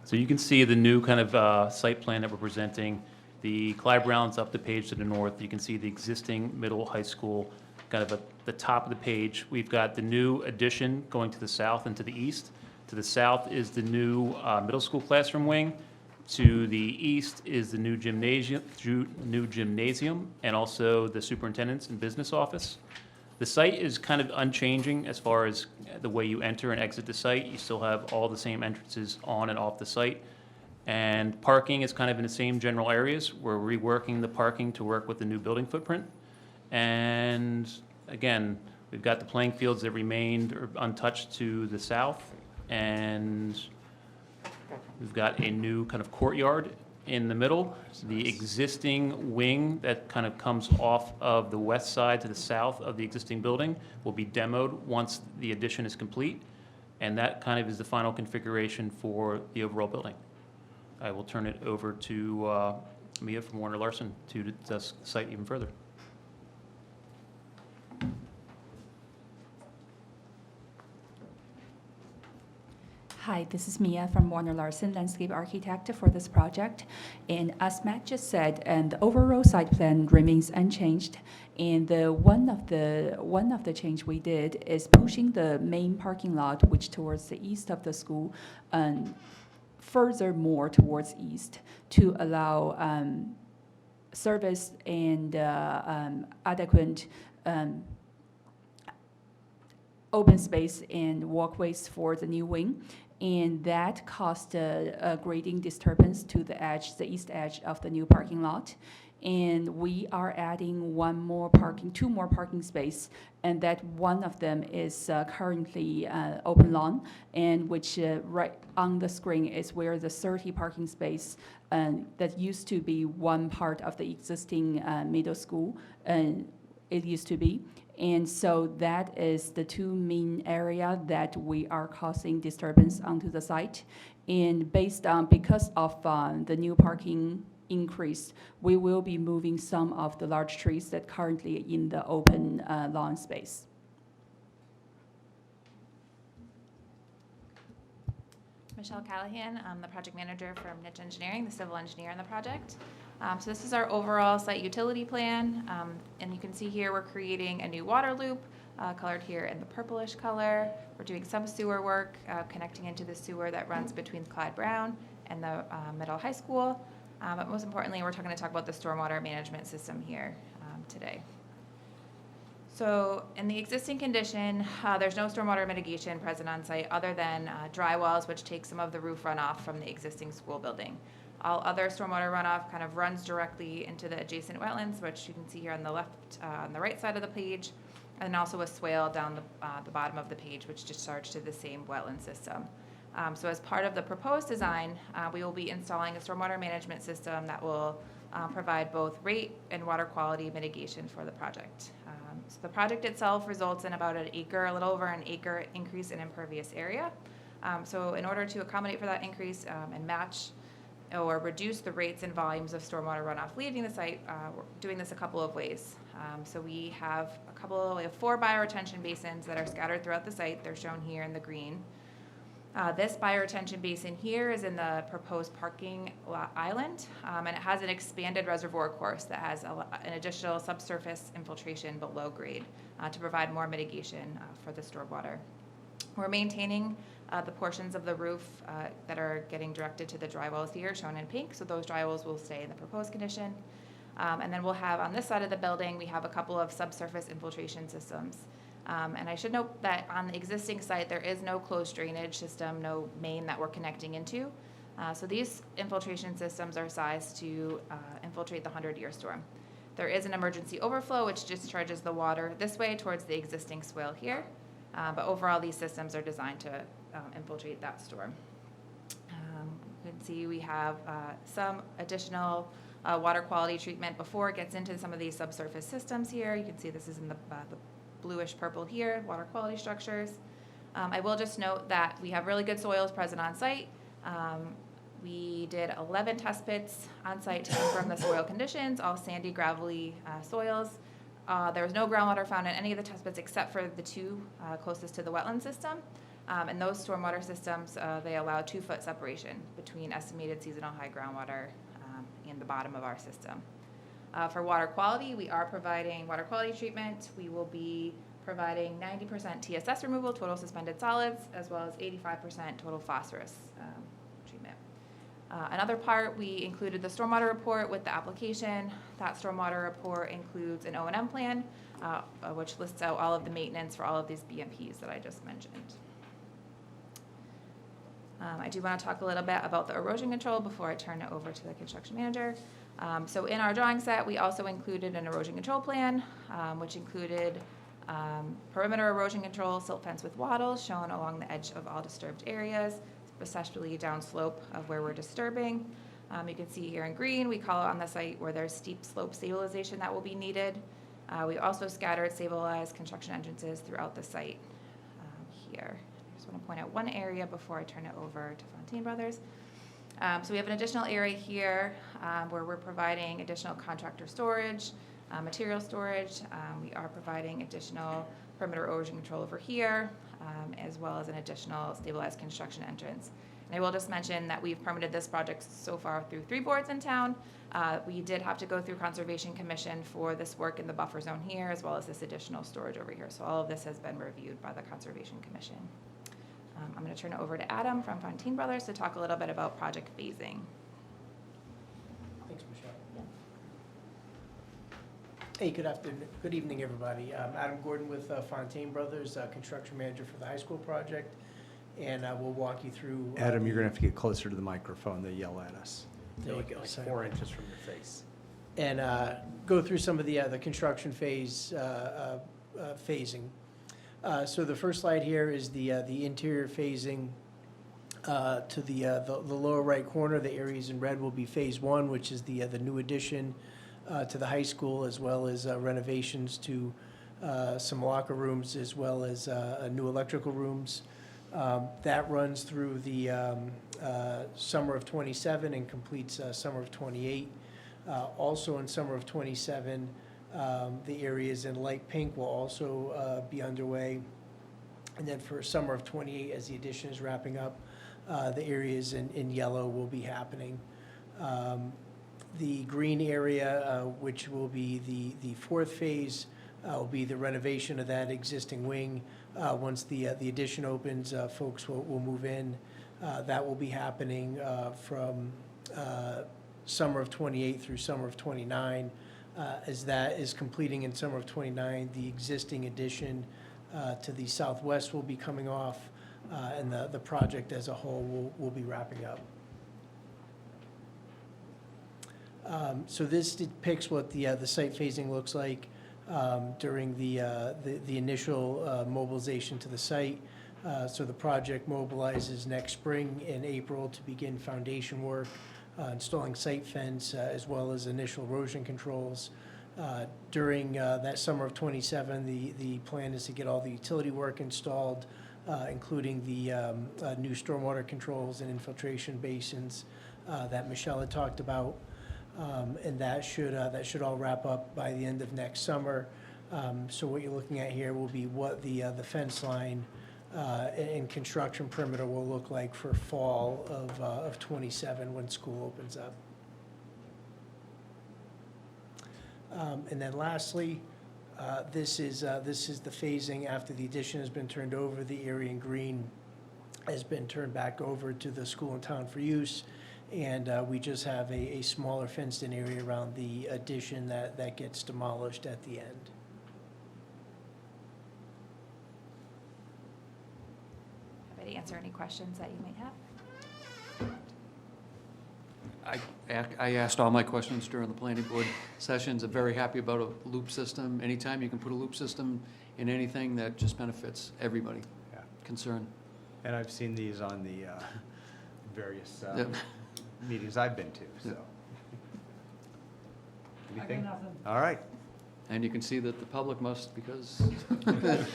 So you can see the new kind of site plan that we're presenting. The Clyde Brown's up the page to the north. You can see the existing middle high school kind of at the top of the page. We've got the new addition going to the south and to the east. To the south is the new middle school classroom wing. To the east is the new gymnasium, and also the superintendent's and business office. The site is kind of unchanging as far as the way you enter and exit the site. You still have all the same entrances on and off the site. And parking is kind of in the same general areas. We're reworking the parking to work with the new building footprint. And again, we've got the playing fields that remained untouched to the south. And we've got a new kind of courtyard in the middle. The existing wing that kind of comes off of the west side to the south of the existing building will be demoed once the addition is complete. And that kind of is the final configuration for the overall building. I will turn it over to Mia from Warner Larson to discuss the site even further. Hi, this is Mia from Warner Larson, landscape architect for this project. And as Matt just said, and the overall site plan remains unchanged. And one of the change we did is pushing the main parking lot, which towards the east of the school, further more towards east to allow service and adequate open space and walkways for the new wing. And that caused a grading disturbance to the east edge of the new parking lot. And we are adding two more parking space, and that one of them is currently open lawn, and which right on the screen is where the 30 parking space that used to be one part of the existing middle school, it used to be. And so that is the two main area that we are causing disturbance onto the site. And because of the new parking increase, we will be moving some of the large trees that currently in the open lawn space. Michelle Callahan, I'm the project manager from Niche Engineering, the civil engineer on the project. So this is our overall site utility plan, and you can see here we're creating a new water loop, colored here in the purplish color. We're doing some sewer work, connecting into the sewer that runs between Clyde Brown and the middle high school. But most importantly, we're going to talk about the stormwater management system here today. So in the existing condition, there's no stormwater mitigation present on site other than dry wells, which take some of the roof runoff from the existing school building. All other stormwater runoff kind of runs directly into the adjacent wetlands, which you can see here on the left, on the right side of the page, and also a swale down the bottom of the page, which discharges to the same wetland system. So as part of the proposed design, we will be installing a stormwater management system that will provide both rate and water quality mitigation for the project. So the project itself results in about an acre, a little over an acre increase in impervious area. So in order to accommodate for that increase and match or reduce the rates and volumes of stormwater runoff leaving the site, we're doing this a couple of ways. So we have 4 bioretention basins that are scattered throughout the site. They're shown here in the green. This bioretention basin here is in the proposed parking island, and it has an expanded reservoir course that has an additional subsurface infiltration below grade to provide more mitigation for the stormwater. We're maintaining the portions of the roof that are getting directed to the dry wells here, shown in pink, so those dry wells will stay in the proposed condition. And then we'll have, on this side of the building, we have a couple of subsurface infiltration systems. And I should note that on the existing site, there is no closed drainage system, no main that we're connecting into. So these infiltration systems are sized to infiltrate the 100-year storm. There is an emergency overflow, which discharges the water this way towards the existing swale here. But overall, these systems are designed to infiltrate that storm. You can see we have some additional water quality treatment before it gets into some of these subsurface systems here. You can see this is in the bluish purple here, water quality structures. I will just note that we have really good soils present on site. We did 11 test pits on site to confirm the soil conditions, all sandy, gravelly soils. There was no groundwater found in any of the test pits except for the 2 closest to the wetland system. And those stormwater systems, they allow 2-foot separation between estimated seasonal high groundwater and the bottom of our system. For water quality, we are providing water quality treatment. We will be providing 90% TSS removal, total suspended solids, as well as 85% total phosphorus treatment. Another part, we included the stormwater report with the application. That stormwater report includes an O&M plan, which lists out all of the maintenance for all of these BMPs that I just mentioned. I do want to talk a little bit about the erosion control before I turn it over to the construction manager. So in our drawing set, we also included an erosion control plan, which included perimeter erosion control, silt fence with wattles shown along the edge of all disturbed areas, especially downslope of where we're disturbing. You can see here in green, we call it on the site where there's steep slope stabilization that will be needed. We also scattered stabilized construction entrances throughout the site here. I just want to point out one area before I turn it over to Fontaine Brothers. So we have an additional area here where we're providing additional contractor storage, material storage. We are providing additional perimeter erosion control over here, as well as an additional stabilized construction entrance. And I will just mention that we've permitted this project so far through 3 boards in town. We did have to go through Conservation Commission for this work in the buffer zone here, as well as this additional storage over here. So all of this has been reviewed by the Conservation Commission. I'm going to turn it over to Adam from Fontaine Brothers to talk a little bit about project phasing. Thanks, Michelle. Hey, good evening, everybody. Adam Gordon with Fontaine Brothers, construction manager for the high school project, and we'll walk you through. Adam, you're going to have to get closer to the microphone. They yell at us. There you They're go. like Sorry. 4 inches from your face. And go through some of the construction phase phasing. So the first slide here is the interior phasing. To the lower right corner, the areas in red will be phase 1, which is the new addition to the high school, as well as renovations to some locker rooms, as well as new electrical rooms. That runs through the summer of '27 and completes summer of '28. Also in summer of '27, the areas in light pink will also be underway. And then for summer of '28, as the addition is wrapping up, the areas in yellow will be happening. The green area, which will be the 4th phase, will be the renovation of that existing wing. Once the addition opens, folks will move in. That will be happening from summer of '28 through summer of '29. As that is completing in summer of '29, the existing addition to the southwest will be coming off, and the project as a whole will be wrapping up. So this depicts what the site phasing looks like during the initial mobilization to the site. So the project mobilizes next spring in April to begin foundation work, installing site fence, as well as initial erosion controls. During that summer of '27, the plan is to get all the utility work installed, including the new stormwater controls and infiltration basins that Michelle had talked about. And that should all wrap up by the end of next summer. So what you're looking at here will be what the fence line and construction perimeter will look like for fall of '27 when school opens up. And then lastly, this is the phasing after the addition has been turned over. The area in green has been turned back over to the school and town for use. And we just have a smaller fenced-in area around the addition that gets demolished at the end. Happy to answer any questions that you might have. I asked all my questions during the planning board sessions. I'm very happy about a loop system. Anytime you can put a loop system in anything, that just benefits everybody Yeah. concerned. And I've seen these on the various Yep. meetings I've been to, so. Yep. Anything? All right. And you can see that the public must, because I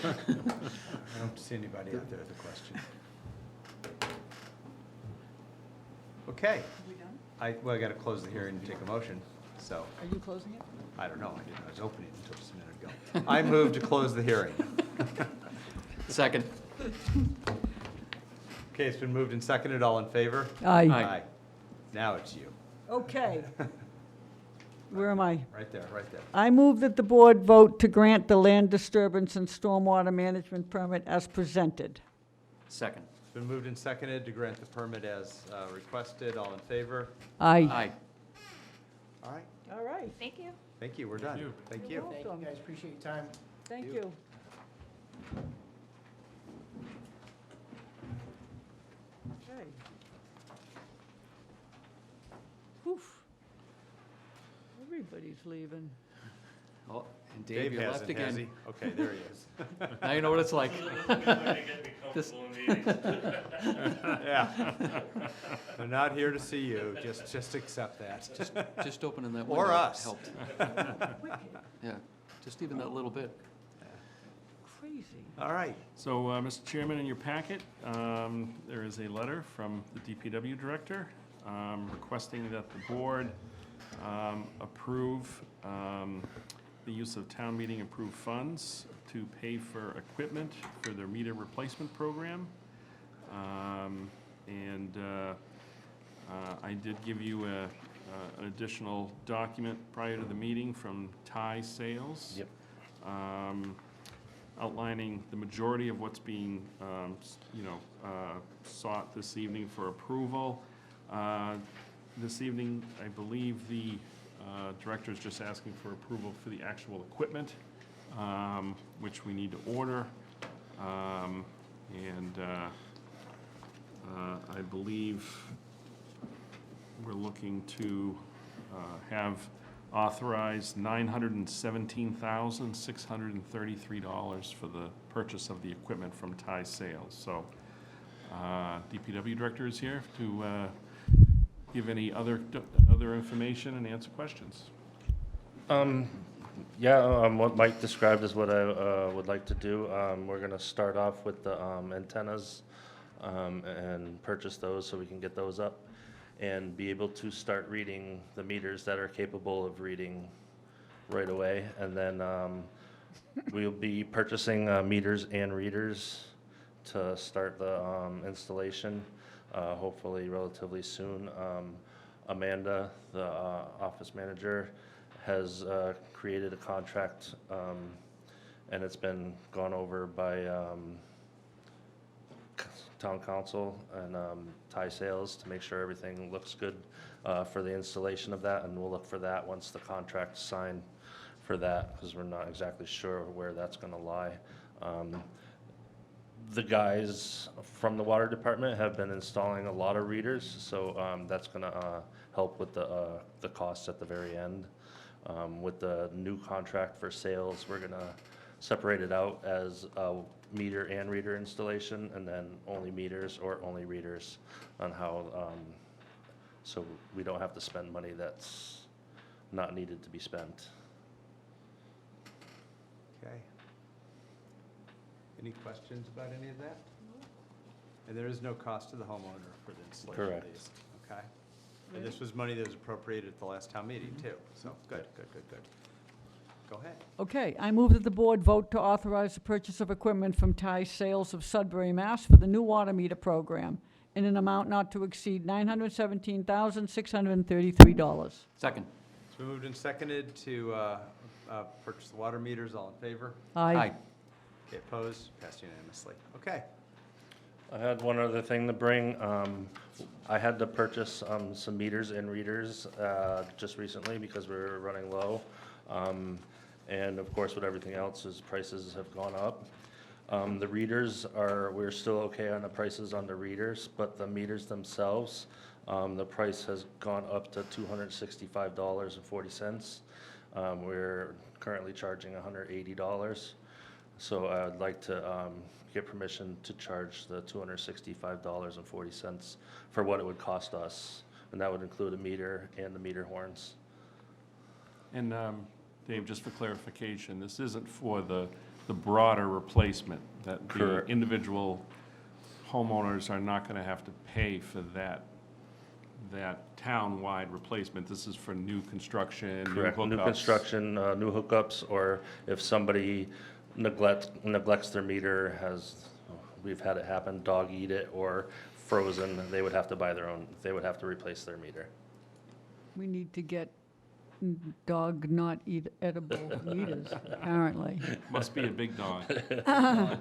don't see anybody out there with a question. Okay. Well, I got to close the hearing and take a motion, so, Are you closing it? I don't know, I didn't, I was opening it until just a minute ago. I move to close the hearing. second. Okay, it's been moved and seconded, all in favor? Aye. Aye. Now it's you, Okay. Where am I? right there, right there. I move that the board vote to grant the land disturbance and stormwater management permit as presented. Second. It's been moved and seconded to grant the permit as requested, all in favor? Aye. Aye. All right, All right. Thank you. thank you, we're done. Thank you. Thank you, guys. Appreciate your time. Thank you. Okay. Oof. Everybody's leaving. Oh, and Dave, you're left hasn't, has again. he? Okay, there he is. Now you know what it's like. This- Yeah. They're not here to see you, just accept that. Just opening that window Or us. helped. Yeah, just even that little bit. Crazy. All right, So, Mr. Chairman, in your packet, there is a letter from the DPW director requesting that the board approve the use of town meeting approved funds to pay for equipment for their meter replacement program. I did give you an additional document prior to the meeting from Thai Sales. Yep. Outlining the majority of what's being, sought this evening for approval. This evening, I believe the director is just asking for approval for the actual equipment, which we need to order. I believe we're looking to have authorized $917,633 for the purchase of the equipment from Thai Sales. So DPW director is here to give any other information and answer questions. What Mike described is what I would like to do. We're gonna start off with the antennas and purchase those so we can get those up and be able to start reading the meters that are capable of reading right away. And then we'll be purchasing meters and readers to start the installation, hopefully relatively soon. Amanda, the office manager, has created a contract, and it's been gone over by town council and Thai Sales to make sure everything looks good for the installation of that, and we'll look for that once the contract's signed for that, because we're not exactly sure where that's gonna lie. The guys from the water department have been installing a lot of readers, so that's gonna help with the costs at the very end. With the new contract for sales, we're gonna separate it out as meter and reader installation, and then only meters or only readers on how, so we don't have to spend money that's not needed to be spent. Okay. Any questions about any of that? And there is no cost to the homeowner for the installation of Correct. these, okay? And this was money that was appropriated at the last town meeting, too, so, good. Go ahead. Okay, I move that the board vote to authorize the purchase of equipment from Ty Sales of Sudbury, Mass. for the new water meter program in an amount not to exceed $917,633. Second. It's been moved and seconded to purchase the water meters. All in favor? Aye. Okay, opposed? Passed unanimously. Okay. I had one other thing to bring. I had to purchase some meters and readers just recently because we were running low. And of course, with everything else, prices have gone up. The readers we're still okay on the prices on the readers, but the meters themselves, the price has gone up to $265.40. We're currently charging $180. So I'd like to get permission to charge the $265.40 for what it would cost us. And that would include a meter and the meter horns. And Dave, just for clarification, this isn't for the broader replacement, that the Correct. individual homeowners are not going to have to pay for that town-wide replacement. This is for new construction, new Correct, new hookups. construction, new hookups, or if somebody neglects their meter, we've had it happen, dog eat it or frozen, they would have to buy their own, they would have to replace their meter. We need to get dog not eat edible meters, apparently. Must be a big dog. It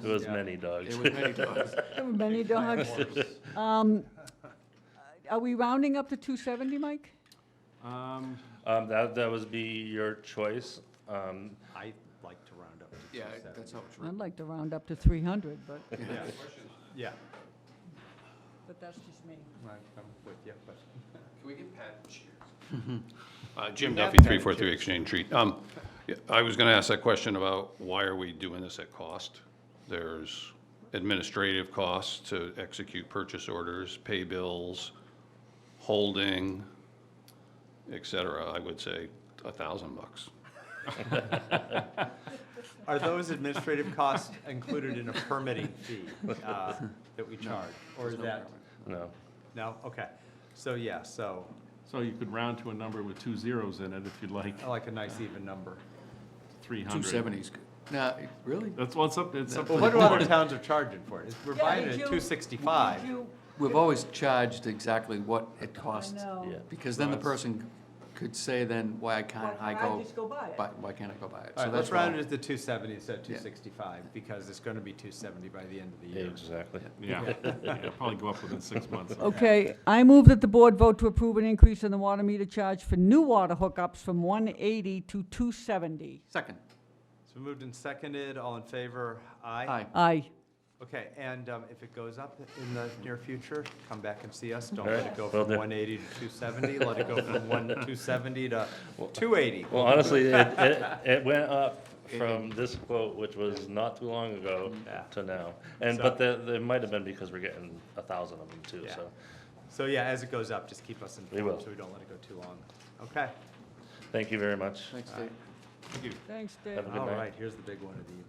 was many dogs. It was many dogs. There were many dogs. Are we rounding up to 270, Mike? That would be your choice. I'd like to round up to Yeah, 270. that's how it's I'd like to round up to 300, but Yeah, that's just me. I'm with you, but. Can we get Pat cheers? Jim We have Duffy, had 343 chips. Exchange Street. Yeah, I was going to ask that question about why are we doing this at cost? There's administrative costs to execute purchase orders, pay bills, holding, et cetera. I would say $1,000. Are those administrative costs included in a permitting fee that we charge? Or is that? No. No? Okay. So, yeah, so So you could round to a number with 2 zeros in it if you'd like, I like a nice even number. 300. 270's good. No, really? That's what's up, it's up to Well, the what do other board. towns are charging for it? We're buying it at 265. We've always charged exactly what it costs. know. Yeah. Because then the person could say then, why can't I go, just go buy it? why can't I go buy it? All So right, let's that's round why- it to 270 instead of 265, because it's going to be 270 by the end of the year. Exactly. Yeah, yeah, probably go up within 6 months. Okay, I move that the board vote to approve an increase in the water meter charge for new water hookups from 180 to 270. Second. It's been moved and seconded. All in favor? Aye. Aye. Aye. Okay, and if it goes up in the near future, come back and see us. Don't All let right, it go will from do. 180 to 270. Let it go from 270 to 280. Well, honestly, it went up from this quote, which was not too long ago, Yeah. to now. And, So- but it might have been because we're getting 1,000 of them too, Yeah. so. So yeah, as it goes up, just keep us We informed will. so we don't let it go too long. Okay. Thank you very much. Thanks, Dave. Thank you. Thanks, Dave. Have a good All night. right, here's the big one of the evening.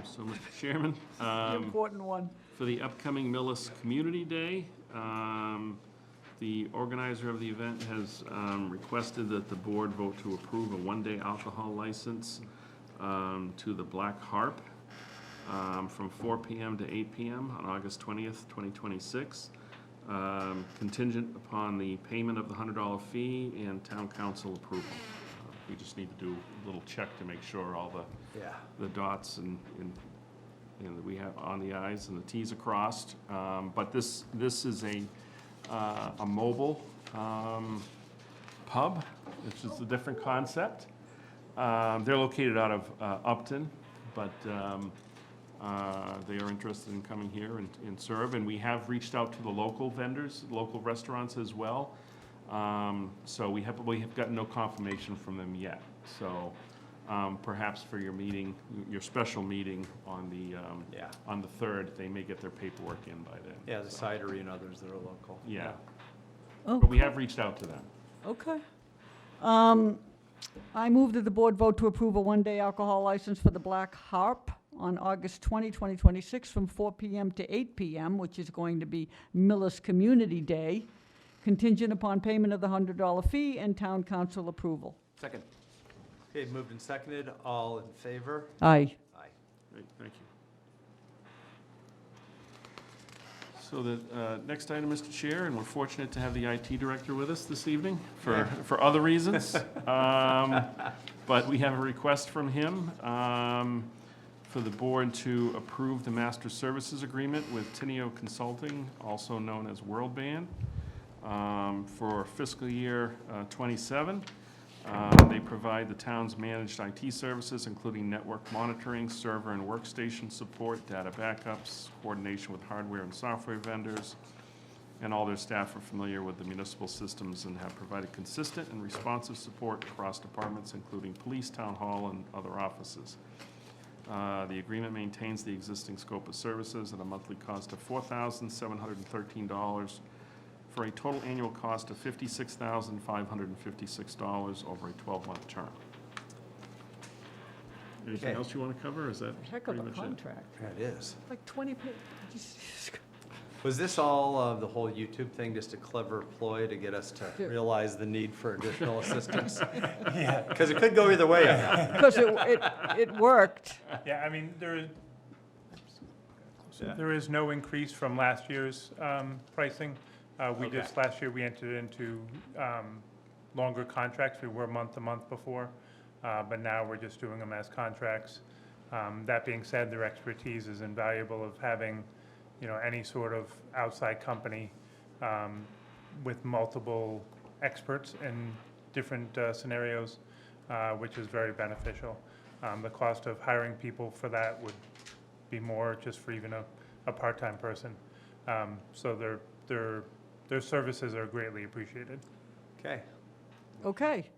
So, Mr. Chairman, The important one. for the upcoming Millis Community Day, the organizer of the event has requested that the board vote to approve a one-day alcohol license to the Black Harp from 4 p.m. to 8 p.m. on August 20th, 2026, contingent upon the payment of the $100 fee and town council approval. We just need to do a little check to make sure all Yeah. the dots and that we have on the i's and the t's are crossed. But this is a mobile pub, which is a different concept. They're located out of Upton, but they are interested in coming here and serve. And we have reached out to the local vendors, local restaurants as well. So we have gotten no confirmation from them yet. So perhaps for your meeting, your special meeting on Yeah. on the 3rd, they may get their paperwork in by then. Yeah, the cidery and others that are local. Yeah. Oh, But we have reached out to them. Okay. I move that the board vote to approve a one-day alcohol license for the Black Harp on August 20, 2026, from 4 PM to 8 PM, which is going to be Millis Community Day, contingent upon payment of the $100 fee and town council approval. Second. Okay, moved and seconded, all in favor? Aye. Aye. Great, thank you. So the next item, Mr. Chair, and we're fortunate to have the IT director with us this evening for other reasons. But we have a request from him for the board to approve the master services agreement with Tineo Consulting, also known as World Band, for fiscal year '27. They provide the town's managed IT services, including network monitoring, server and workstation support, data backups, coordination with hardware and software vendors, and all their staff are familiar with the municipal systems and have provided consistent and responsive support across departments, including police, town hall, and other offices. The agreement maintains the existing scope of services at a monthly cost of $4,713 for a total annual cost of $56,556 over a 12-month term. Anything Okay. else you want to cover, or is that Heck of pretty a much it? contract. Yeah, it is. Like 20 pages. Was this all the whole YouTube thing, just a clever ploy to get us to realize the need for additional assistance? Yeah. Because it could go either way. Because it worked. Yeah, I mean, Yeah. there is no increase from last year's pricing. Last year, we entered into longer contracts. We were month to month before, but now we're just doing them as contracts. That being said, their expertise is invaluable of having, any sort of outside company with multiple experts in different scenarios, which is very beneficial. The cost of hiring people for that would be more just for even a part-time person. So their services are greatly appreciated. Okay. Okay.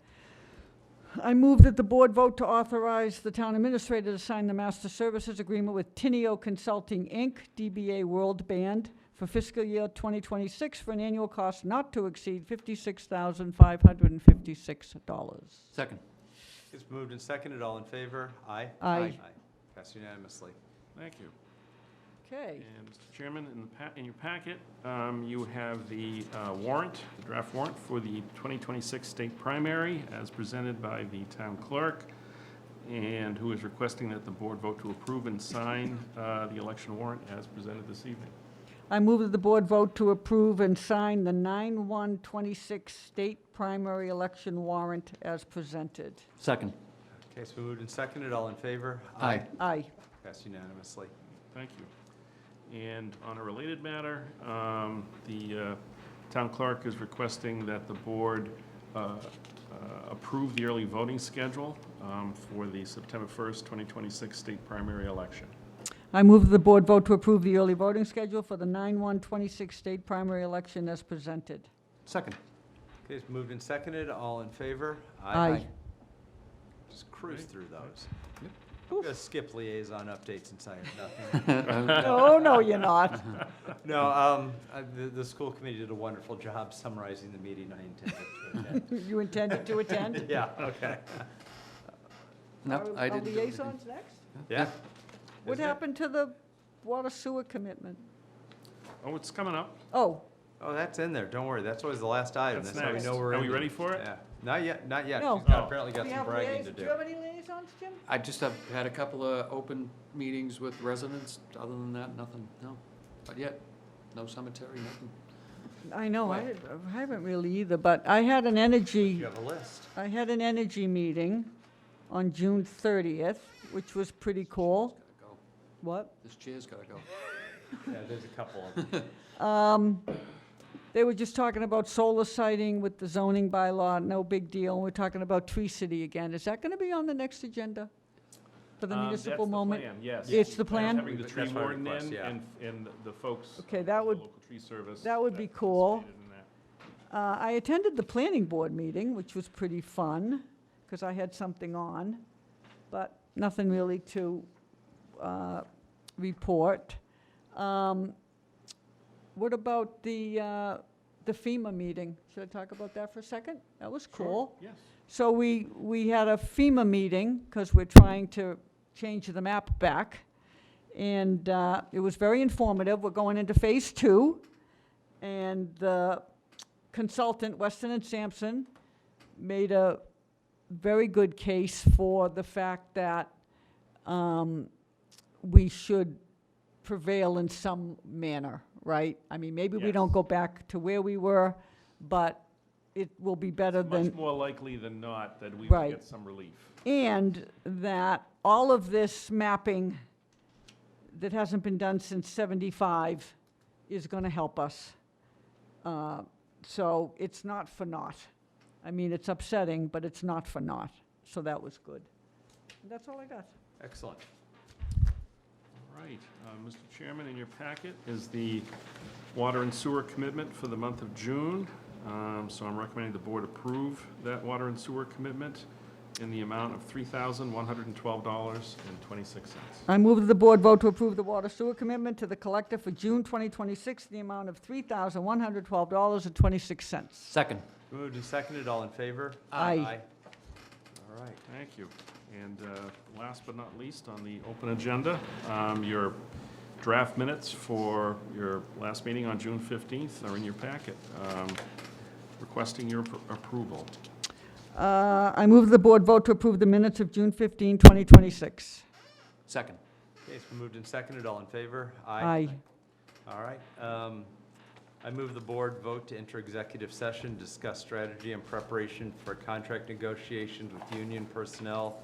I move that the board vote to authorize the town administrator to sign the master services agreement with Tineo Consulting, Inc., DBA World Band, for fiscal year 2026 for an annual cost not to exceed $56,556. Second. It's moved and seconded, all in favor? Aye? Aye. Passed unanimously. Thank you. Okay. And Mr. Chairman, in your packet, you have the warrant, the draft warrant for the 2026 state primary as presented by the town clerk, and who is requesting that the board vote to approve and sign the election warrant as presented this evening. I move that the board vote to approve and sign the 9/1/26 state primary election warrant as presented. Second. Okay, so moved and seconded, all in favor? Aye. Aye. Passed unanimously. Thank you. And on a related matter, the town clerk is requesting that the board approve the early voting schedule for the September 1st, 2026 state primary election. I move that the board vote to approve the early voting schedule for the 9/1/26 state primary election as presented. Second. Okay, it's moved and seconded, all in favor? Aye. Just cruise through those. I'm gonna skip liaison updates since I have nothing. No, you're not. No, the school committee did a wonderful job summarizing the meeting I intended to attend. You intended to attend? Yeah, okay. No, I Are didn't. do anything. liaisons next? Yeah? What Isn't it? happened to the water sewer commitment? Oh, it's coming up. Oh, Oh, that's in there, don't worry, that's always the last item, That's that's how we next. know we're Are we ending. ready for it? Yeah, not yet, not yet, No. she's got- Oh. apparently got do you some have bragging liaisons? to Do you do. have any liaisons, Jim? I just have had a couple of open meetings with residents. Other than that, nothing, no. But yet, no cemetery, nothing. I know, I haven't really either, but I had an energy. You have a list. I had an energy meeting on June 30th, which was pretty cool. Gotta go. What? This chair's gotta go. Yeah, there's a couple of them. They were just talking about solar sighting with the zoning bylaw, no big deal. We're talking about Tree City again. Is that going to be on the next agenda for the municipal moment? That's the plan, yes. It's the plan? Having the tree That's my warden request, in yeah. and the folks. Okay, that the would- Local tree service. that would be that cool. participated in that. I attended the planning board meeting, which was pretty fun, because I had something on. but nothing really to report. What about the FEMA meeting? Should I talk about that for a second? That was cool. Yes. So we had a FEMA meeting, because we're trying to change the map back, and it was very informative. We're going into Phase 2, and the consultant, Weston and Sampson, made a very good case for the fact that we should prevail in some manner, right? I mean, maybe we don't go back to where we were, but it will be better than... Much more likely than not that we will Right. get some relief. And that all of this mapping that hasn't been done since '75 is going to help us. So it's not for naught. I mean, it's upsetting, but it's not for naught. So that was good. And that's all I got. Excellent. All right, Mr. Chairman, in your packet is the water and sewer commitment for the month of June. So I'm recommending the board approve that water and sewer commitment in the amount of $3,112.26. I move that the board vote to approve the water sewer commitment to the collector for June 2026 in the amount of $3,112.26. Second. Moved and seconded, all in favor? Aye. All right. Thank you. And last but not least, on the open agenda, your draft minutes for your last meeting on June 15th are in your packet. Requesting your approval. I move the board vote to approve the minutes of June 15, 2026. Second. Okay, it's been moved and seconded, all in favor? Aye. All right. I move the board vote to enter executive session, discuss strategy and preparation for contract negotiations with union personnel,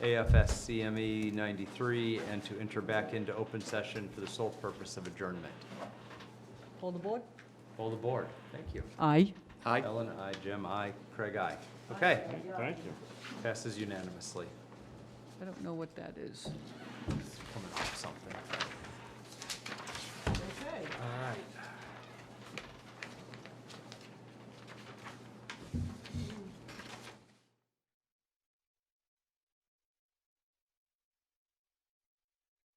AFS CME 93, and to enter back into open session for the sole purpose of adjournment. Hold the board? Hold the board. Thank you. Aye. Aye. Ellen, aye. Jim, aye. Craig, aye. Okay. Thank you. Passes unanimously. I don't know what that is. It's coming off something.